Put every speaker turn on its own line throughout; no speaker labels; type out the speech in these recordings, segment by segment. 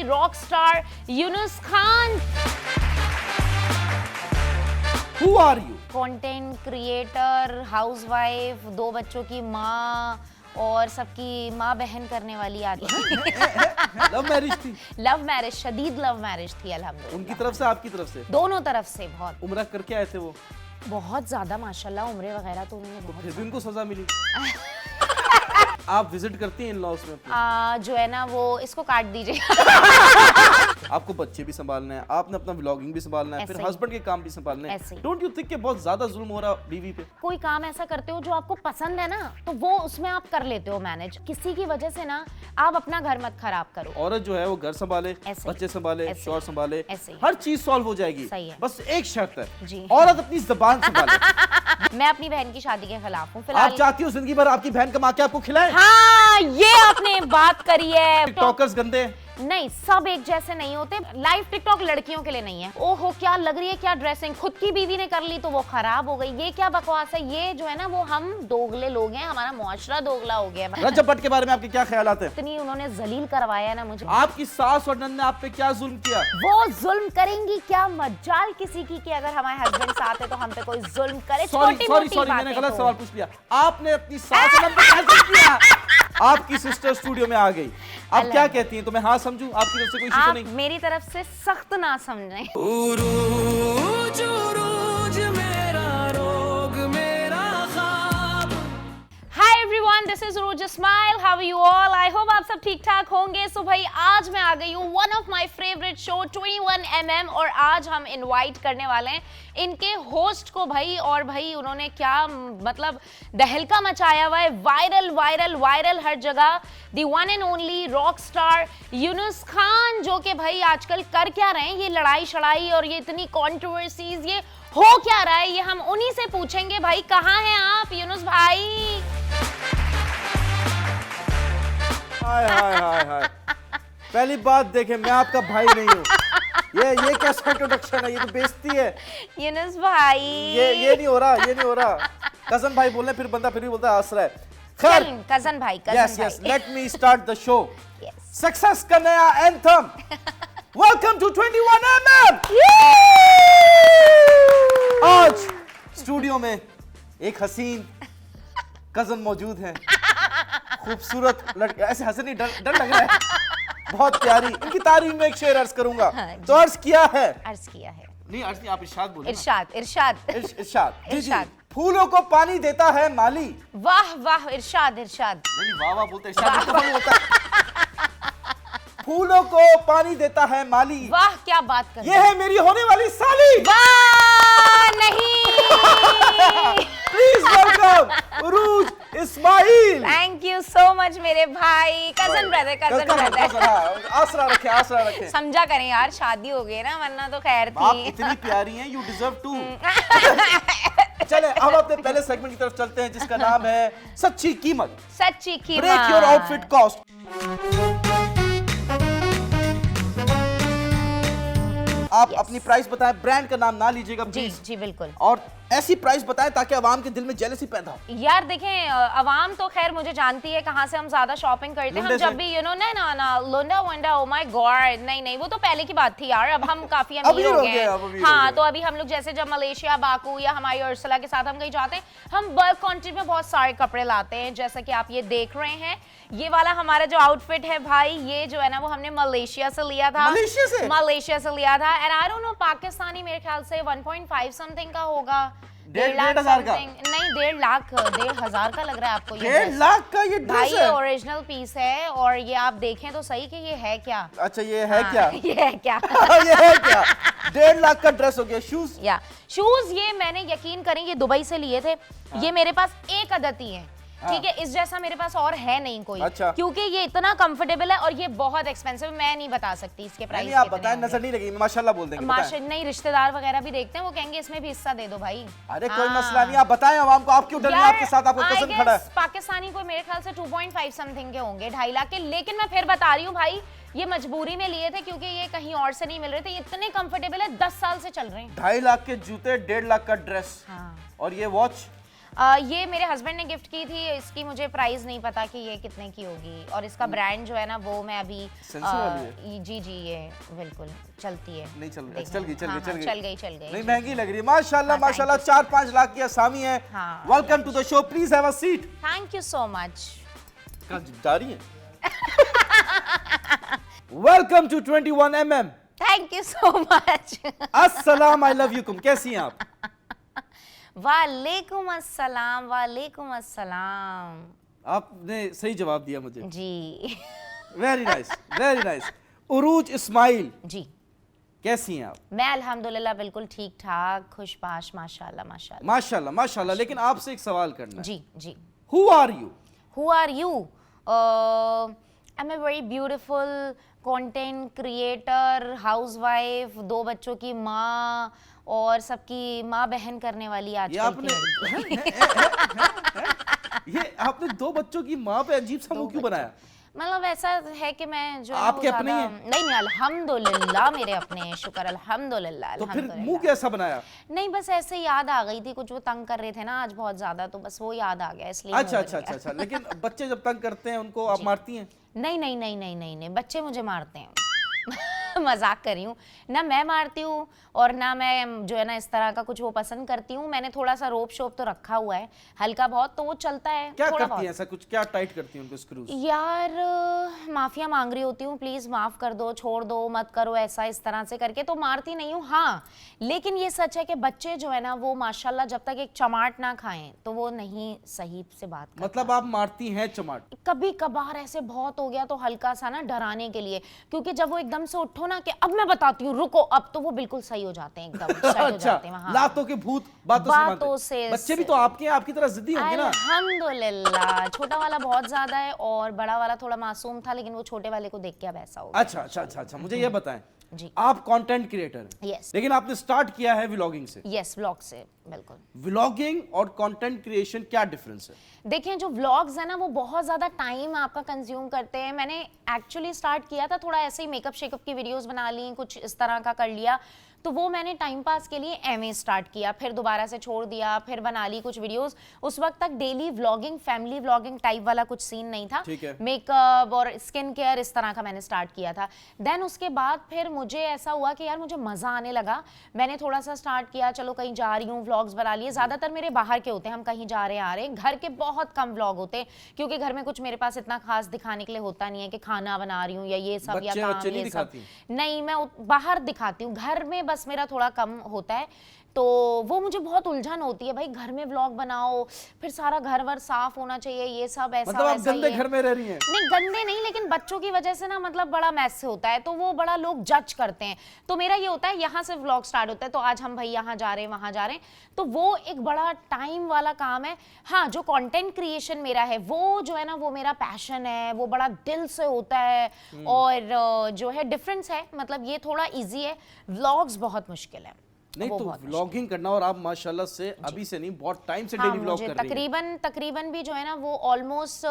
Rock star Yunus Khan.
Who are you?
Content creator, housewife, 2 बच्चों की माँ और सबकी माँ बहन करने वाली आदमी।
लव मैरिज थी?
लव मैरिज, शदीद लव मैरिज थी अल्हम्दुलिल्लाह।
उनकी तरफ से आपकी तरफ से?
दोनों तरफ से। बहुत
उम्रा करके आए थे वो?
बहुत ज्यादा माशाल्लाह, उम्रे वगैरह तो उन्होंने
फिर
बहुत।
भी उनको सजा मिली। आप विजिट करती हैं इन लॉज में अपने?
जो है ना वो इसको काट दीजिए।
आपको बच्चे भी संभालना है, आपने अपना व्लॉगिंग भी संभालना है, फिर
ऐसे ही।
हस्बैंड के काम भी संभालने
ऐसे
हैं।
ही।
डोंट यू थिंक कि बहुत ज्यादा जुल्म हो रहा बीवी पे?
कोई काम ऐसा करते हो जो आपको पसंद है ना, तो वो उसमें आप कर लेते हो मैनेज। किसी की वजह से ना आप अपना घर मत खराब करो।
औरत जो है वो घर संभाले,
ऐसे ही।
बच्चे संभाले,
ऐसे ही।
शौहर संभाले,
ऐसे ही।
हर चीज सॉल्व हो जाएगी।
सही है।
बस एक शर्त है,
जी।
औरत अपनी जुबान संभाले।
मैं अपनी बहन की शादी के खिलाफ हूँ
आप
फिलहाल।
चाहती हो जिंदगी भर आपकी बहन कमा के आपको खिलाए?
हाँ, ये आपने बात करी है।
टिकटॉकर्स गंदे?
नहीं, सब एक जैसे नहीं होते। लाइव टिकटॉक लड़कियों के लिए नहीं है। ओहो क्या लग रही है, क्या ड्रेसिंग, खुद की बीवी ने कर ली तो वो खराब हो गई, ये क्या बकवास है। ये जो है ना वो हम दोगले लोग हैं, हमारा मुआशरा दोगला हो गया है।
रजब भट्ट के बारे में आपके क्या ख्यालात हैं?
इतनी उन्होंने जलील करवाया ना मुझे।
आपकी सास और नंद ने आप पे क्या जुल्म किया?
वो जुल्म करेंगी क्या, मजाल किसी की कि अगर हमारे हस्बैंड साथ है तो हम पे कोई जुल्म करे।
सॉरी मैंने गलत सवाल पूछ लिया। आपने अपनी सास और नंद पे क्या जुल्म किया? आपकी सिस्टर स्टूडियो में आ गई, अब क्या कहती हैं? तो मैं हाँ समझूं? आपकी तरफ से कोई इशू तो
आप
नहीं?
मेरी तरफ से सख्त ना समझें। Hi everyone, this is Rose Smile. How are you all? I hope आप सब ठीक ठाक होंगे। सो भाई आज मैं आ गई हूँ one of my favourite show 21mm, और आज हम इनवाइट करने वाले हैं इनके होस्ट को भाई। और भाई उन्होंने क्या मतलब दहलका मचाया हुआ है, वायरल वायरल वायरल हर जगह। The one and only rock star Yunus Khan, जो कि भाई आजकल कर क्या रहे हैं, ये लड़ाई शड़ाई और ये इतनी कंट्रोवर्सीज, ये हो क्या रहा है, ये हम उन्हीं से पूछेंगे। भाई कहाँ हैं आप यूनुस भाई?
हाय हाय हाय हाय, पहली बात देखें, मैं आपका भाई नहीं हूँ। ये कैसा इंट्रोडक्शन है? ये तो बेइज्जती है।
यूनुस भाई
ये नहीं हो रहा, ये नहीं हो रहा। कजन भाई बोलने फिर बंदा फिर भी बोलता है आसरा है। खैर,
कजन भाई,
yes yes, let me start the show.
Yes.
Success का नया एंथम। Welcome to 21mm। आज स्टूडियो में एक हसीन कजन मौजूद है, खूबसूरत लड़के। ऐसे हंसे नहीं, डर लग रहा है। बहुत प्यारी। इनकी तारीफ में एक शेर अर्ज करूंगा। तो अर्ज किया है,
अर्ज किया है।
नहीं अर्ज नहीं, आप इरशाद बोले।
इरशाद इरशाद
इरशाद जी जी।
इरशाद।
फूलों को पानी देता है माली।
वाह वाह, इरशाद इरशाद।
नहीं वाह वाह बोलते, इरशाद तो नहीं होता। फूलों को पानी देता है माली,
वाह क्या बात कर
ये है मेरी होने वाली साली।
वाह नहीं।
Please welcome Urooj Ismail.
Thank you so much मेरे भाई, कजन ब्रदर, कजन ब्रदर।
आसरा रखे, आसरा रखे।
समझा करें यार, शादी हो गई ना, वरना तो खैर
आप
थी।
इतनी प्यारी हैं, यू डिजर्व टू। चले अब अपने पहले सेगमेंट की तरफ चलते हैं, जिसका नाम है सच्ची कीमत।
सच्ची कीमत।
Break your outfit cost. आप अपनी प्राइस बताएं, ब्रांड का नाम ना लीजिएगा
जी
प्लीज।
जी बिल्कुल।
और ऐसी प्राइस बताएं ताकि आवाम के दिल में जेलसी पैदा हो।
यार देखें, अवाम तो खैर मुझे जानती है कहाँ से हम ज्यादा शॉपिंग करते हैं। हम
लुंडे
जब
से?
भी ना लुंडा वंडा, ओ माय गॉड, नहीं वो तो पहले की बात थी यार। अब हम काफी
अमीर
अमीर हो
हो
गए
गए,
हैं।
अब अमीर हो
हाँ,
गए।
तो अभी हम लोग जैसे जब मलेशिया, बाकू या हमारी अर्सला के साथ हम कहीं जाते हैं, हम बल्क क्वांटिटी में बहुत सारे कपड़े लाते हैं। जैसा कि आप ये देख रहे हैं, ये वाला हमारा जो आउटफिट है भाई, ये जो है ना वो हमने मलेशिया से लिया था। मलेशिया से लिया था। And I don't know, Pakistani मेरे ख्याल से 1.5 समथिंग का होगा।
1.5 हजार का?
नहीं, 1.5 लाख, 1.5 हजार का लग रहा है आपको? ये
1.5 लाख का ये
भाई
ड्रेस है?
ओरिजिनल पीस है, और ये आप देखें तो सही कि ये है क्या।
अच्छा ये है
हाँ,
क्या?
ये है क्या?
ये है क्या? 1.5 लाख का ड्रेस हो गया। शूज?
या शूज, ये मैंने यकीन करें ये दुबई से लिए थे। ये मेरे पास एक अदद ही है, ठीक है, इस जैसा मेरे पास और है नहीं कोई।
अच्छा।
क्योंकि ये इतना कंफर्टेबल है और ये बहुत एक्सपेंसिव, मैं नहीं बता सकती इसके प्राइस।
नहीं आप बताएं, नजर नहीं लगेगी, माशाल्लाह बोल देंगे। बताएं।
नहीं, रिश्तेदार वगैरह भी देखते हैं, वो कहेंगे इसमें भी हिस्सा दे दो भाई।
अरे कोई मसला नहीं, आप बताएं आवाम को, आप क्यों डर रहे हैं? आपके साथ आपका कजन खड़ा है।
पाकिस्तानी को मेरे ख्याल से 2.5 समथिंग के होंगे, 2.5 लाख के। लेकिन मैं फिर बता रही हूँ भाई, ये मजबूरी में लिए थे क्योंकि ये कहीं और से नहीं मिल रहे थे। ये इतने कंफर्टेबल है, 10 साल से चल रहे हैं।
2.5 लाख के जूते, 1.5 लाख का ड्रेस,
हाँ।
और ये वॉच
ये मेरे हस्बैंड ने गिफ्ट की थी, इसकी मुझे प्राइस नहीं पता कि ये कितने की होगी, और इसका ब्रांड जो है ना वो मैं अभी जी जी ये बिल्कुल चलती है।
नहीं चल गई, चल गई, चल गई,
चल गई।
नहीं महंगी लग रही है माशाल्लाह माशाल्लाह। 4-5 लाख की असामी है। Welcome to the show, please have a seat.
Thank you so much.
कहाँ जा रही है? Welcome to 21mm।
Thank you so much.
अस्सलाम, आई लव यू कुम, कैसी हैं आप?
वालेकुम अस्सलाम, वालेकुम अस्सलाम।
आपने सही जवाब दिया मुझे
जी।
Very nice, very nice. Urooj Ismail
जी,
कैसी हैं आप?
मैं अल्हम्दुलिल्लाह बिल्कुल ठीक ठाक, खुशबाश, माशाल्लाह माशाल्लाह
माशाल्लाह माशाल्लाह। लेकिन आपसे एक सवाल करना है।
जी जी।
Who are you?
Who are you? I'm a very beautiful content creator, housewife, 2 बच्चों की माँ और सबकी माँ बहन करने वाली आजकल की लड़की।
ये आपने 2 बच्चों की माँ पे अजीब सा मुंह क्यों बनाया?
मतलब ऐसा है कि मैं जो
आपके अपने ही हैं?
नहीं अल्हम्दुलिल्लाह मेरे अपने हैं, शुक्र अल्हम्दुलिल्लाह।
तो फिर मुंह कैसा बनाया?
नहीं बस ऐसे याद आ गई थी, कुछ वो तंग कर रहे थे ना आज बहुत ज्यादा, तो बस वो याद आ गया इसलिए।
अच्छा। लेकिन बच्चे जब तंग करते हैं उनको आप मारती हैं?
नहीं, बच्चे मुझे मारते हैं। मजाक कर रही हूँ ना, मैं मारती हूँ और ना मैं जो है ना इस तरह का कुछ वो पसंद करती हूँ। मैंने थोड़ा सा रोप शोप तो रखा हुआ है हल्का बहुत, तो वो चलता है।
क्या
थोड़ा
करती हैं ऐसा कुछ? क्या टाइट करती हैं उनको स्क्रूज?
यार माफिया मांग रही होती हूँ, प्लीज माफ कर दो, छोड़ दो, मत करो ऐसा, इस तरह से करके तो मारती नहीं हूँ। हाँ लेकिन ये सच है कि बच्चे जो है ना वो माशाल्लाह जब तक एक चमाट ना खाएं तो वो नहीं सही से बात करते।
मतलब आप मारती हैं चमाट?
कभी कभार ऐसे बहुत हो गया तो हल्का सा ना डराने के लिए, क्योंकि जब वो एकदम से उठो ना कि अब मैं बताती हूँ रुको, अब तो वो बिल्कुल सही हो जाते हैं, एकदम सही हो जाते हैं। हाँ।
लातों के भूत बातों से बच्चे भी तो आपके हैं, आपकी तरह जिद्दी होंगे ना?
अल्हम्दुलिल्लाह। छोटा वाला बहुत ज्यादा है और बड़ा वाला थोड़ा मासूम था, लेकिन वो छोटे वाले को देख के अब ऐसा हो गया।
अच्छा। मुझे ये बताएं
जी,
आप कंटेंट क्रिएटर हैं।
यस।
लेकिन आपने स्टार्ट किया है व्लॉगिंग से।
यस, व्लॉग से, बिल्कुल।
व्लॉगिंग और कंटेंट क्रिएशन क्या डिफरेंस है?
देखें जो व्लॉग्स है ना वो बहुत ज़्यादा टाइम आपका कंज्यूम करते हैं। मैंने एक्चुअली स्टार्ट किया था थोड़ा ऐसे ही, मेकअप शेकअप की वीडियोस बना ली, कुछ इस तरह का कर लिया, तो वो मैंने टाइम पास के लिए एमए स्टार्ट किया, फिर दोबारा से छोड़ दिया, फिर बना ली कुछ वीडियोस। उस वक्त तक daily vlogging, family vlogging type वाला कुछ सीन नहीं था। मेकअप और स्किन केयर इस तरह का मैंने स्टार्ट किया था। देन उसके बाद फिर मुझे ऐसा हुआ कि यार मुझे मज़ा आने लगा, मैंने थोड़ा सा स्टार्ट किया, चलो कहीं जा रही हूँ व्लॉग्स बना लिए। ज़्यादातर मेरे बाहर के होते हैं, हम कहीं जा रहे हैं आ रहे हैं, घर के बहुत कम व्लॉग होते हैं, क्योंकि घर में कुछ मेरे पास इतना खास दिखाने के लिए होता नहीं है कि खाना बना रही हूँ या ये सब या काम ये सब नहीं, मैं बाहर दिखाती हूँ। घर में बस मेरा थोड़ा कम होता है, तो वो मुझे बहुत उलझन होती है भाई, घर में व्लॉग बनाओ, फिर सारा घर वर साफ होना चाहिए, ये सब ऐसा
मतलब आप गंदे घर में रह रही हैं?
नहीं गंदे नहीं, लेकिन बच्चों की वजह से ना मतलब बड़ा मैस होता है, तो वो बड़ा लोग जज करते हैं। तो मेरा ये होता है यहाँ से व्लॉग स्टार्ट होता है, तो आज हम भाई यहाँ जा रहे हैं वहाँ जा रहे हैं, तो वो एक बड़ा टाइम वाला काम है। हाँ जो कंटेंट क्रिएशन मेरा है वो जो है ना वो मेरा पैशन है, वो बड़ा दिल से होता है, और जो है डिफरेंस है, मतलब ये थोड़ा ईजी है, व्लॉग्स बहुत मुश्किल है।
नहीं तो व्लॉगिंग करना, और आप माशाल्लाह से अभी से नहीं बहुत टाइम से डेली व्लॉग कर रही हैं।
तकरीबन भी जो है ना वो ऑलमोस्ट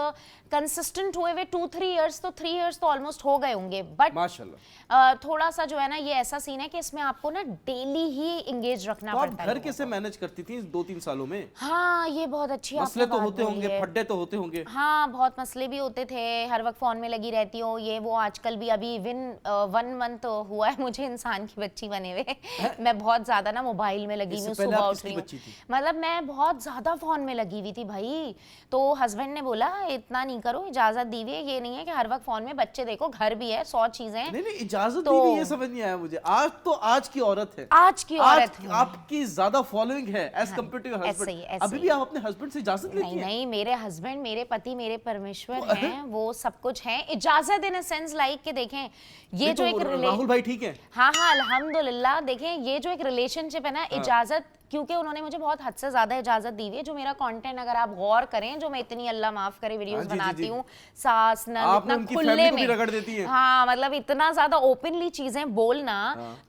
कंसिस्टेंट हुए हुए 2-3 इयर्स, तो 3 इयर्स तो ऑलमोस्ट हो गए होंगे। बट
माशाल्लाह
थोड़ा सा जो है ना ये ऐसा सीन है कि इसमें आपको ना डेली ही एंगेज रखना पड़ता है।
घर कैसे मैनेज करती थी 2-3 सालों में?
हाँ ये बहुत अच्छी
मसले तो होते होंगे, फड्डे तो होते होंगे।
हाँ बहुत मसले भी होते थे, हर वक्त फोन में लगी रहती हूँ, ये वो। आजकल भी अभी 1 मंथ हुआ है मुझे इंसान की बच्ची बने हुए। मैं बहुत ज्यादा ना मोबाइल में लगी हुई, सुबह उठ रही हूँ, मतलब मैं बहुत ज्यादा फोन में लगी हुई थी भाई। तो हस्बैंड ने बोला इतना नहीं करो, इजाजत दी हुई है, ये नहीं है कि हर वक्त फोन में, बच्चे देखो, घर भी है, 100 चीजें हैं।
नहीं इजाजत दी हुई, ये समझ नहीं आया मुझे। आज तो आज की औरत है,
आज की औरत है,
आपकी ज्यादा फॉलोइंग है as compared to your husband. अभी भी आप अपने हस्बैंड से इजाजत लेती हैं?
नहीं, मेरे हस्बैंड मेरे पति मेरे परमेश्वर हैं, वो सब कुछ हैं। इजाजत इन अ सेंस लाइक के देखें ये जो एक
राहुल भाई ठीक है?
हाँ अल्हम्दुलिल्लाह। देखें ये जो एक रिलेशनशिप है ना, इजाजत, क्योंकि उन्होंने मुझे बहुत हद से ज्यादा इजाजत दी हुई है। जो मेरा कंटेंट अगर आप गौर करें, जो मैं इतनी अल्लाह माफ करे वीडियोस बनाती हूँ, सास नंद इतना खुले में
रगड़ देती है।
हाँ मतलब इतना ज्यादा ओपनली चीजें बोलना,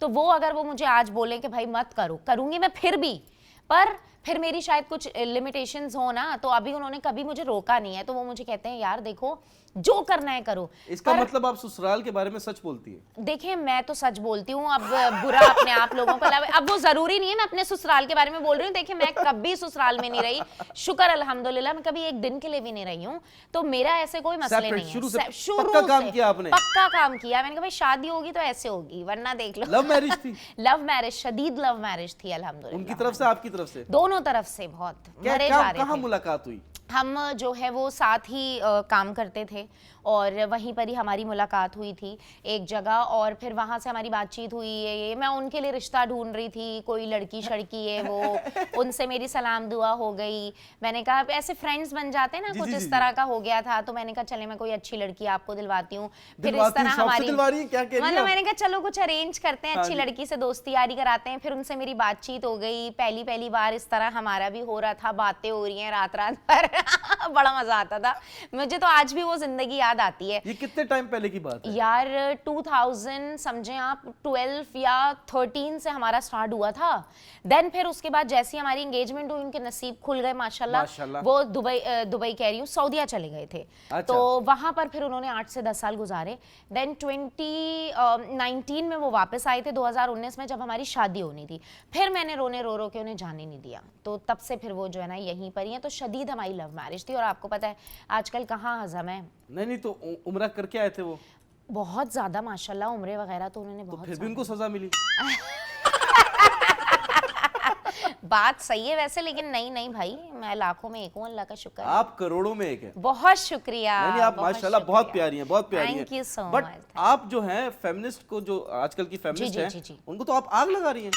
तो वो अगर वो मुझे आज बोले कि भाई मत करो, करूंगी मैं फिर भी, पर फिर मेरी शायद कुछ लिमिटेशंस हो ना, तो अभी उन्होंने कभी मुझे रोका नहीं है, तो वो मुझे कहते हैं यार देखो जो करना है करो।
इसका मतलब आप ससुराल के बारे में सच बोलती है?
देखिए मैं तो सच बोलती हूँ, अब बुरा अपने आप लोगों को लगे, अब वो जरूरी नहीं है मैं अपने ससुराल के बारे में बोल रही हूँ। देखिए मैं कभी ससुराल में नहीं रही, शुक्र अल्हम्दुलिल्लाह, मैं कभी एक दिन के लिए भी नहीं रही हूँ, तो मेरा ऐसे कोई मसले
Separate,
नहीं
शुरू
है।
से पक्का काम किया आपने?
पक्का काम किया मैंने, कहा भाई शादी होगी तो ऐसे होगी, वरना देख लो।
लव मैरिज थी?
लव मैरिज, शदीद लव मैरिज थी अल्हम्दुलिल्लाह।
उनकी तरफ से आपकी तरफ से?
दोनों तरफ से बहुत मरे जा रहे
कहाँ
थे।
मुलाकात हुई?
हम जो है वो साथ ही काम करते थे और वहीं पर ही हमारी मुलाकात हुई थी एक जगह, और फिर वहाँ से हमारी बातचीत हुई है। ये मैं उनके लिए रिश्ता ढूंढ रही थी, कोई लड़की शड़की है वो, उनसे मेरी सलाम दुआ हो गई। मैंने कहा ऐसे फ्रेंड्स बन जाते हैं ना, कुछ इस तरह का हो गया था, तो मैंने कहा चले मैं कोई अच्छी लड़की आपको दिलवाती हूँ। फिर इस तरह हमारी मतलब मैंने कहा चलो कुछ अरेंज करते हैं, अच्छी लड़की से दोस्ती यारी कराते हैं। फिर उनसे मेरी बातचीत हो गई, पहली बार इस तरह हमारा भी हो रहा था, बातें हो रही हैं रात पर बड़ा मजा आता था मुझे, तो आज भी वो जिंदगी याद आती है।
ये कितने टाइम पहले की बात है?
यार 2000 समझे आप 12 या 13 से हमारा स्टार्ट हुआ था। देन फिर उसके बाद जैसी हमारी एंगेजमेंट हुई, उनके नसीब खुल गए माशाल्लाह। वो दुबई कह रही हूँ, सऊदीया चले गए थे।
अच्छा।
तो वहां पर फिर उन्होंने 8 से 10 साल गुजारे। देन 2019 में वो वापस आए थे, 2019 में जब हमारी शादी होनी थी। फिर मैंने रोने रो के उन्हें जाने नहीं दिया, तो तब से फिर वो जो है ना यहीं पर ही है। तो शदीद हमारी लव मैरिज थी, और आपको पता है आजकल कहाँ हजम है।
नहीं तो उम्रा करके आए थे वो?
बहुत ज्यादा माशाल्लाह, उम्रे वगैरह तो उन्होंने
तो
बहुत
फिर भी उनको सजा मिली?
बात सही है वैसे, लेकिन नहीं भाई, मैं लाखों में एक हूँ, अल्लाह का शुक्र है।
आप करोड़ों में एक है।
बहुत शुक्रिया।
नहीं आप माशाल्लाह बहुत प्यारी हैं, बहुत प्यारी हैं।
Thank you so
but
much.
आप जो हैं फेमिनिस्ट को, जो आजकल की फेमिनिस्ट हैं, उनको तो आप आग लगा रही हैं।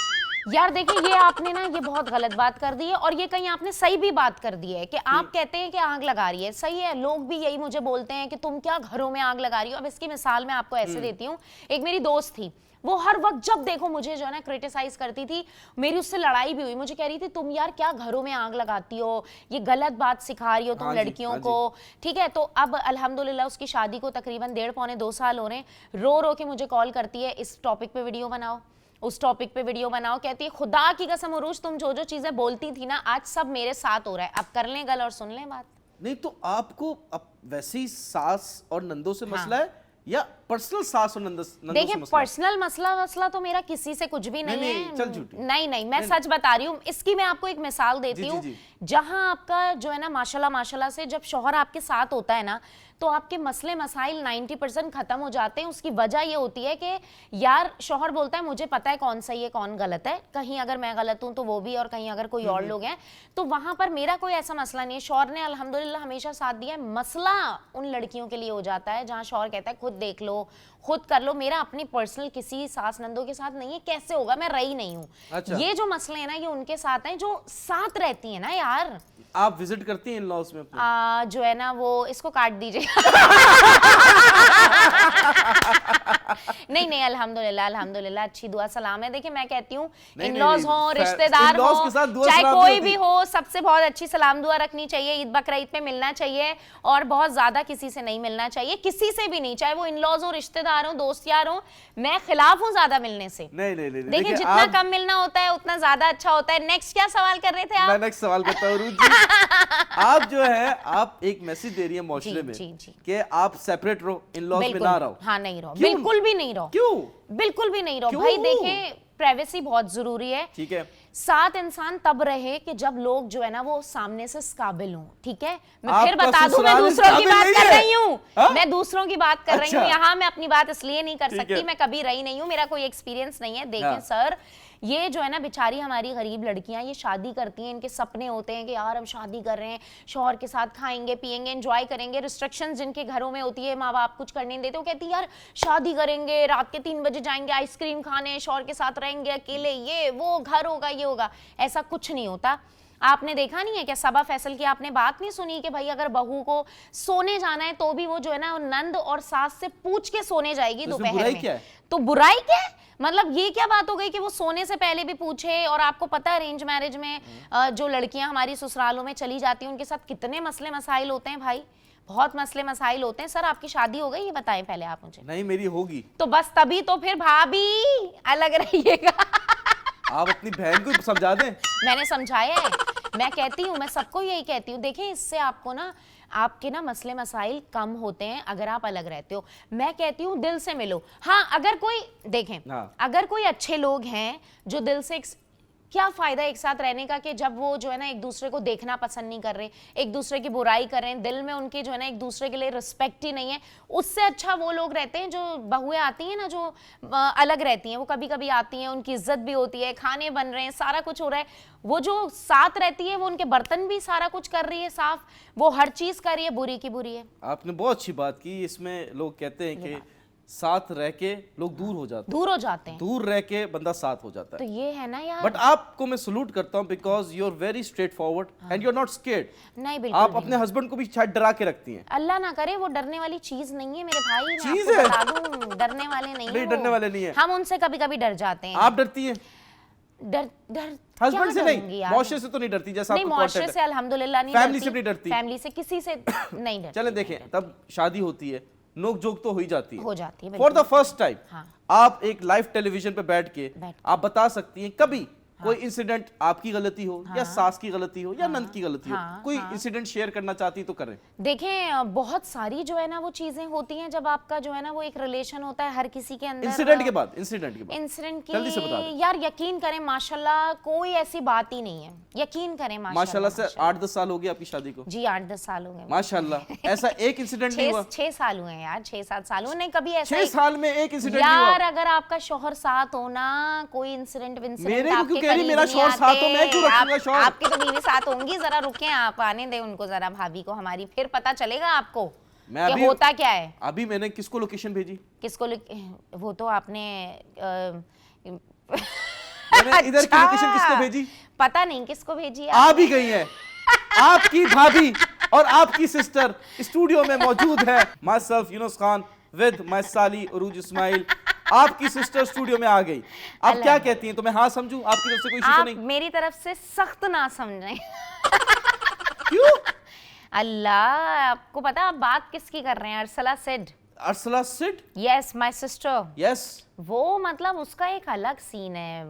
यार देखिए ये आपने ना ये बहुत गलत बात कर दी है, और ये कहीं आपने सही भी बात कर दी है कि आप कहते हैं कि आग लगा रही है। सही है, लोग भी यही मुझे बोलते हैं कि तुम क्या घरों में आग लगा रही हो। अब इसकी मिसाल मैं आपको ऐसे देती हूँ। एक मेरी दोस्त थी, वो हर वक्त जब देखो मुझे जो है ना क्रिटिसाइज करती थी, मेरी उससे लड़ाई भी हुई। मुझे कह रही थी तुम यार क्या घरों में आग लगाती हो, ये गलत बात सिखा रही हो तुम लड़कियों को, ठीक है। तो अब अल्हम्दुलिल्लाह उसकी शादी को तकरीबन 1.5-2 साल हो रहे हैं। रो के मुझे कॉल करती है, इस टॉपिक पे वीडियो बनाओ, उस टॉपिक पे वीडियो बनाओ। कहती है खुदा की कसम उरूज, तुम जो चीजें बोलती थी ना आज सब मेरे साथ हो रहा है, अब कर लें गल और सुन लें बात।
नहीं तो आपको अब वैसे ही सास और नंदों से मसला है, या पर्सनल सास और नंदों से
देखिए
मसला?
पर्सनल मसला तो मेरा किसी से कुछ भी नहीं है।
चल झूठी।
नहीं मैं सच बता रही हूँ। इसकी मैं आपको एक मिसाल देती हूँ। जहां आपका जो है ना माशाल्लाह से जब शौहर आपके साथ होता है ना, तो आपके मसले मसाइल 90% खत्म हो जाते हैं। उसकी वजह ये होती है कि यार शौहर बोलता है मुझे पता है कौन सही है कौन गलत है, कहीं अगर मैं गलत हूं तो वो भी, और कहीं अगर कोई और लोग हैं तो वहां पर मेरा कोई ऐसा मसला नहीं है। शौहर ने अल्हम्दुलिल्लाह हमेशा साथ दिया है। मसला उन लड़कियों के लिए हो जाता है जहां शौहर कहता है खुद देख लो, खुद कर लो। मेरा अपनी पर्सनल किसी सास नंदों के साथ नहीं है, कैसे होगा, मैं रही नहीं हूँ।
अच्छा।
ये जो मसले हैं ना ये उनके साथ हैं जो साथ रहती है ना यार।
आप विजिट करती हैं इन लॉज में अपने?
जो है ना वो इसको काट दीजिए। नहीं अल्हम्दुलिल्लाह अच्छी दुआ सलाम है। देखिए मैं कहती हूँ इन लॉज हो, रिश्तेदार हो, चाहे कोई भी हो, सबसे बहुत अच्छी सलाम दुआ रखनी चाहिए। ईद बकरीद पे मिलना चाहिए, और बहुत ज्यादा किसी से नहीं मिलना चाहिए, किसी से भी नहीं, चाहे वो इन लॉज हो, रिश्तेदार हो, दोस्त यार हो। मैं खिलाफ हूँ ज्यादा मिलने से।
नहीं
देखिए जितना कम मिलना होता है उतना ज्यादा अच्छा होता है। नेक्स्ट क्या सवाल कर रहे थे आप?
मैं नेक्स्ट सवाल करता हूँ। आप जो है आप एक मैसेज दे रही है माशरे में कि आप सेपरेट रहो, इन लॉज में ना रहो।
हाँ नहीं रहो, बिल्कुल भी नहीं रहो।
क्यों?
बिल्कुल भी नहीं रहो भाई। देखें प्राइवेसी बहुत जरूरी है,
ठीक है।
साथ इंसान तब रहे कि जब लोग जो है ना वो सामने से काबिल हों, ठीक है। मैं फिर बता दूं मैं दूसरों की बात कर रही हूँ, मैं दूसरों की बात कर रही हूँ। यहाँ मैं अपनी बात इसलिए नहीं कर सकती, मैं कभी रही नहीं हूँ, मेरा कोई एक्सपीरियंस नहीं है। देखें सर, ये जो है ना बेचारी हमारी गरीब लड़कियां ये शादी करती हैं, इनके सपने होते हैं कि यार हम शादी कर रहे हैं, शौहर के साथ खाएंगे पिएंगे एंजॉय करेंगे। रिस्ट्रिक्शंस जिनके घरों में होती है, माँ बाप कुछ करने नहीं देते, वो कहती है यार शादी करेंगे, रात के 3 बजे जाएंगे आइसक्रीम खाने, शौहर के साथ रहेंगे अकेले, ये वो घर होगा ये होगा। ऐसा कुछ नहीं होता। आपने देखा नहीं है क्या सबा फैसल की आपने बात नहीं सुनी कि भाई अगर बहू को सोने जाना है तो भी वो जो है ना नंद और सास से पूछ के सोने जाएगी दोपहर में। तो बुराई क्या है? मतलब ये क्या बात हो गई कि वो सोने से पहले भी पूछे। और आपको पता है अरेंज मैरिज में जो लड़कियां हमारी ससुरालों में चली जाती हैं उनके साथ कितने मसले मसाइल होते हैं भाई, बहुत मसले मसाइल होते हैं। सर आपकी शादी हो गई ये बताएं पहले आप मुझे।
नहीं मेरी होगी।
तो बस तभी तो फिर भाभी अलग रहिएगा।
आप अपनी बहन को समझा दें।
मैंने समझाया है मैं कहती हूँ, मैं सबको यही कहती हूँ, देखें इससे आपको ना आपके ना मसले मसाइल कम होते हैं अगर आप अलग रहते हो। मैं कहती हूँ दिल से मिलो। हाँ, अगर कोई देखें, अगर कोई अच्छे लोग हैं जो दिल से, क्या फायदा एक साथ रहने का कि जब वो जो है ना एक दूसरे को देखना पसंद नहीं कर रहे, एक दूसरे की बुराई कर रहे हैं, दिल में उनके जो है ना एक दूसरे के लिए रिस्पेक्ट ही नहीं है। उससे अच्छा वो लोग रहते हैं जो बहुएं आती हैं ना, जो अलग रहती हैं, वो कभी कभी आती हैं, उनकी इज्जत भी होती है, खाने बन रहे हैं, सारा कुछ हो रहा है, वो जो साथ रहती है वो उनके बर्तन भी सारा कुछ कर रही है साफ, वो हर चीज कर रही है, बुरी की बुरी है।
आपने बहुत अच्छी बात की। इसमें लोग कहते हैं कि साथ रह के लोग दूर हो जाते हैं, दूर रह के बंदा साथ हो जाता है।
तो ये है ना यार।
बट आपको मैं सलूट करता हूँ because you are very straightforward and you are not scared.
नहीं, बिल्कुल
आप अपने हस्बैंड को भी शायद डरा के रखती हैं।
अल्लाह ना करे, वो डरने वाली चीज नहीं है मेरे भाई,
चीज
मैं आपको बता दूं, डरने वाले नहीं है,
डरने वाले नहीं है।
हम उनसे कभी कभी डर जाते हैं।
आप डरती हैं?
डर
हस्बैंड से नहीं, मौशे से तो नहीं डरती जैसा आपको
मौशे
कॉन्टेक्ट
से अल्हम्दुलिल्लाह नहीं,
फैमिली से भी नहीं डरती,
फैमिली से किसी से नहीं डरती।
चले देखें, तब शादी होती है, नोक जोक तो हो जाती है फॉर द फर्स्ट टाइम। आप एक लाइव टेलीविजन पे बैठ के आप बता सकती हैं कभी कोई इंसिडेंट आपकी गलती हो या सास की गलती हो या नंद की गलती हो, कोई इंसिडेंट शेयर करना चाहती तो करें।
देखें बहुत सारी जो है ना वो चीजें होती हैं जब आपका जो है ना वो एक रिलेशन होता है हर किसी के अंदर।
इंसिडेंट के बाद
इंसिडेंट की
जल्दी से बता दें।
यार यकीन करें माशाल्लाह कोई ऐसी बात ही नहीं है, यकीन करें
माशाल्लाह से 8-10 साल हो गए आपकी शादी को?
जी 8-10 साल हो गए
माशाल्लाह। ऐसा एक इंसिडेंट नहीं हुआ?
6 साल हुए हैं यार, 6-7 साल हुए। नहीं कभी ऐसा
6 साल में एक इंसिडेंट नहीं हुआ?
यार अगर आपका शौहर साथ हो ना, कोई इंसिडेंट
मेरे को क्यों कह रही, मेरा शौहर साथ हो, मैं क्यों रखूंगा शौहर?
आपकी तो बीवी साथ होंगी, जरा रुके आप, आने दे उनको जरा, भाभी को हमारी, फिर पता चलेगा आपको कि होता क्या है।
अभी मैंने किसको लोकेशन भेजी?
किसको वो तो आपने
इधर की लोकेशन किसको भेजी?
पता नहीं किसको भेजी।
आ भी गई है आपकी भाभी और आपकी सिस्टर स्टूडियो में मौजूद है। My self Yunus Khan with my साली उरूज इस्माइल। आपकी सिस्टर स्टूडियो में आ गई, अब क्या कहती हैं? तो मैं हाँ समझूं? आपकी तरफ से कोई इशू तो नहीं?
मेरी तरफ से सख्त ना समझें।
क्यों?
अल्लाह, आपको पता आप बात किसकी कर रहे हैं? Arsala Sid.
Arsala Sid?
Yes, my sister.
Yes.
वो मतलब उसका एक अलग सीन है,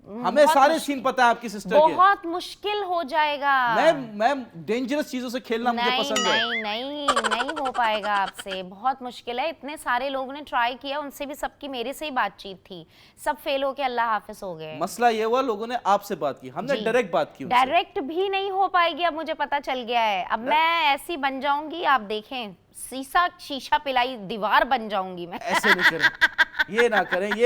हमें सारे सीन पता है आपकी सिस्टर के।
बहुत मुश्किल हो जाएगा।
मैं डेंजरस चीजों से खेलना मुझे पसंद है।
नहीं हो पाएगा आपसे, बहुत मुश्किल है। इतने सारे लोगों ने ट्राई किया, उनसे भी सबकी मेरे से ही बातचीत थी, सब फेल हो के अल्लाह हाफिज हो गए।
मसला ये हुआ लोगों ने आपसे बात की, हमने डायरेक्ट बात की।
डायरेक्ट भी नहीं हो पाएगी, अब मुझे पता चल गया है। अब मैं ऐसी बन जाऊंगी, आप देखें, शीशा पिलाई दीवार बन जाऊंगी मैं।
ऐसे नहीं करें, ये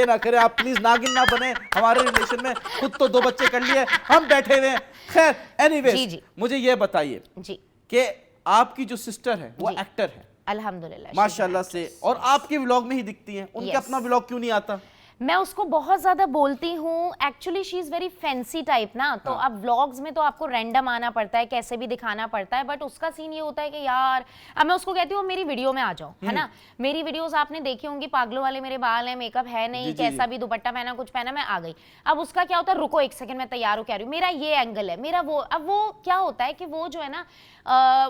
ना करें आप प्लीज, नागिन ना बने हमारे रिलेशन में। खुद तो 2 बच्चे कर लिए, हम बैठे हुए हैं। खैर एनीवेज, मुझे ये बताइए जी कि आपकी जो सिस्टर है वो एक्टर है
अल्हम्दुलिल्लाह
माशाल्लाह से, और आपके व्लॉग में ही दिखती हैं, उनका अपना व्लॉग क्यों नहीं आता?
मैं उसको बहुत ज्यादा बोलती हूँ, actually she is very fancy type ना, तो अब व्लॉग्स में तो आपको रैंडम आना पड़ता है, कैसे भी दिखाना पड़ता है, बट उसका सीन ये होता है कि यार, अब मैं उसको कहती हूँ मेरी वीडियो में आ जाओ, है ना। मेरी वीडियोस आपने देखी होंगी, पागलों वाले मेरे बाल हैं, मेकअप है नहीं, कैसा भी दुपट्टा पहना, कुछ पहना, मैं आ गई। अब उसका क्या होता है, रुको 1 सेकंड, मैं तैयार हो, कह रही हूँ मेरा ये एंगल है, मेरा वो। अब वो क्या होता है कि वो जो है ना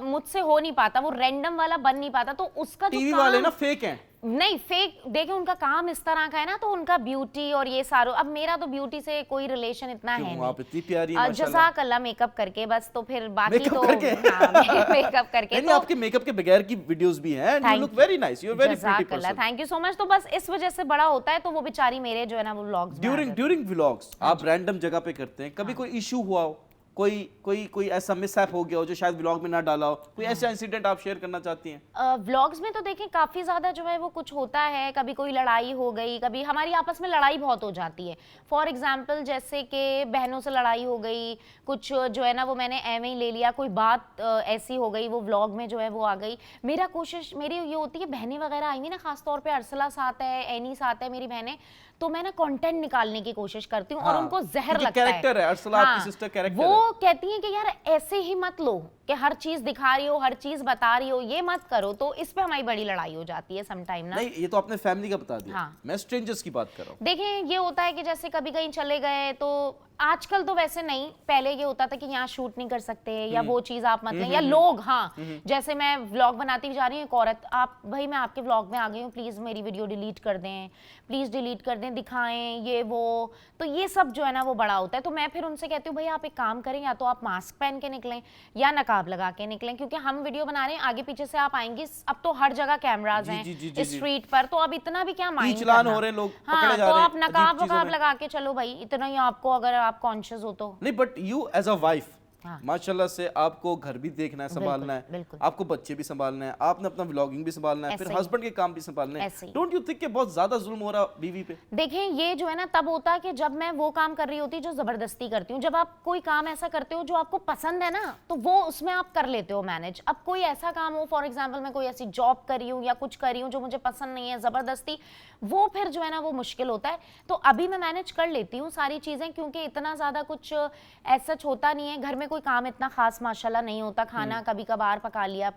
मुझसे हो नहीं पाता, वो रैंडम वाला बन नहीं पाता, तो उसका
टीवी वाले ना फेक हैं।
नहीं फेक, देखे उनका काम इस तरह का है ना, तो उनका ब्यूटी और ये सारो, अब मेरा तो ब्यूटी से कोई रिलेशन इतना है नहीं।
आप इतनी प्यारी हैं माशाल्लाह।
जज़ाक अल्लाह, मेकअप करके बस, तो फिर बाकी तो मेकअप करके
नहीं, आपके मेकअप के बगैर की वीडियोस भी हैं, you look very nice, you are very pretty person.
Thank you so much. तो बस इस वजह से बड़ा होता है, तो वो बेचारी मेरे जो है ना वो व्लॉग्स
ड्यूरिंग व्लॉग्स आप रैंडम जगह पे करते हैं, कभी कोई इशू हुआ हो, कोई ऐसा मिसहैप हो गया हो जो शायद व्लॉग में ना डाला हो, कोई ऐसा इंसिडेंट आप शेयर करना चाहती हैं?
व्लॉग्स में तो देखें काफी ज्यादा जो है वो कुछ होता है, कभी कोई लड़ाई हो गई, कभी हमारी आपस में लड़ाई बहुत हो जाती है। फॉर एग्जांपल जैसे कि बहनों से लड़ाई हो गई, कुछ जो है ना वो मैंने एवं ही ले लिया, कोई बात ऐसी हो गई, वो व्लॉग में जो है वो आ गई। मेरी ये होती है, बहनें वगैरह आएंगी ना, खासतौर पर अरसला साथ है, एनी साथ है, मेरी बहनें, तो मैं ना कंटेंट निकालने की कोशिश करती हूँ, और उनको जहर लगता है।
कैरेक्टर है अरसला, आपकी सिस्टर कैरेक्टर है।
वो कहती हैं कि यार ऐसे ही मत लो कि हर चीज दिखा रही हो, हर चीज बता रही हो, ये मत करो, तो इस पे हमारी बड़ी लड़ाई हो जाती है समटाइम ना।
नहीं, ये तो आपने फैमिली का बता दिया। मैं स्ट्रेंजर्स की बात कर रहा हूँ।
देखें ये होता है कि जैसे कभी कहीं चले गए, तो आजकल तो वैसे नहीं, पहले ये होता था कि यहाँ शूट नहीं कर सकते या वो चीज आप मत लें, या लोग, हाँ जैसे मैं व्लॉग बनाती हुई जा रही हूँ, एक औरत, आप भाई मैं आपके व्लॉग में आ गई हूँ, प्लीज मेरी वीडियो डिलीट कर दें, प्लीज डिलीट कर दें, दिखाएं ये वो, तो ये सब जो है ना वो बड़ा होता है। तो मैं फिर उनसे कहती हूँ भाई आप एक काम करें, या तो आप मास्क पहन के निकलें या नकाब लगा के निकलें, क्योंकि हम वीडियो बना रहे हैं, आगे पीछे से आप आएंगी, अब तो हर जगह कैमराज हैं स्ट्रीट पर, तो अब इतना भी क्या माइंड करना,
हो रहे लोग,
हाँ तो आप नकाब वकाब लगा के चलो भाई, इतना ही आपको, अगर आप कॉन्शियस हो तो।
नहीं, but you as a wife
हाँ।
माशाल्लाह से आपको घर भी देखना है, संभालना है,
बिल्कुल।
आपको बच्चे भी संभालना है, आपने अपना व्लॉगिंग भी संभालना है, फिर हस्बैंड के काम भी संभालना है। डोंट यू थिंक कि बहुत ज्यादा जुल्म हो रहा बीवी पे?
देखें ये जो है ना तब होता है कि जब मैं वो काम कर रही होती जो जबरदस्ती करती हूँ। जब आप कोई काम ऐसा करते हो जो आपको पसंद है ना, तो वो उसमें आप कर लेते हो मैनेज। अब कोई ऐसा काम हो, फॉर एग्जाम्पल मैं कोई ऐसी जॉब कर रही हूँ या कुछ कर रही हूँ जो मुझे पसंद नहीं है, जबरदस्ती, वो फिर जो है ना वो मुश्किल होता है। तो अभी मैं मैनेज कर लेती हूँ सारी चीजें, क्योंकि इतना ज्यादा कुछ ऐसा होता नहीं है घर में, कोई काम इतना खास माशाल्लाह नहीं होता। खाना कभी कभार पका लिया,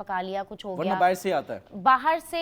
कुछ हो गया,
बाहर से आता है,
बाहर से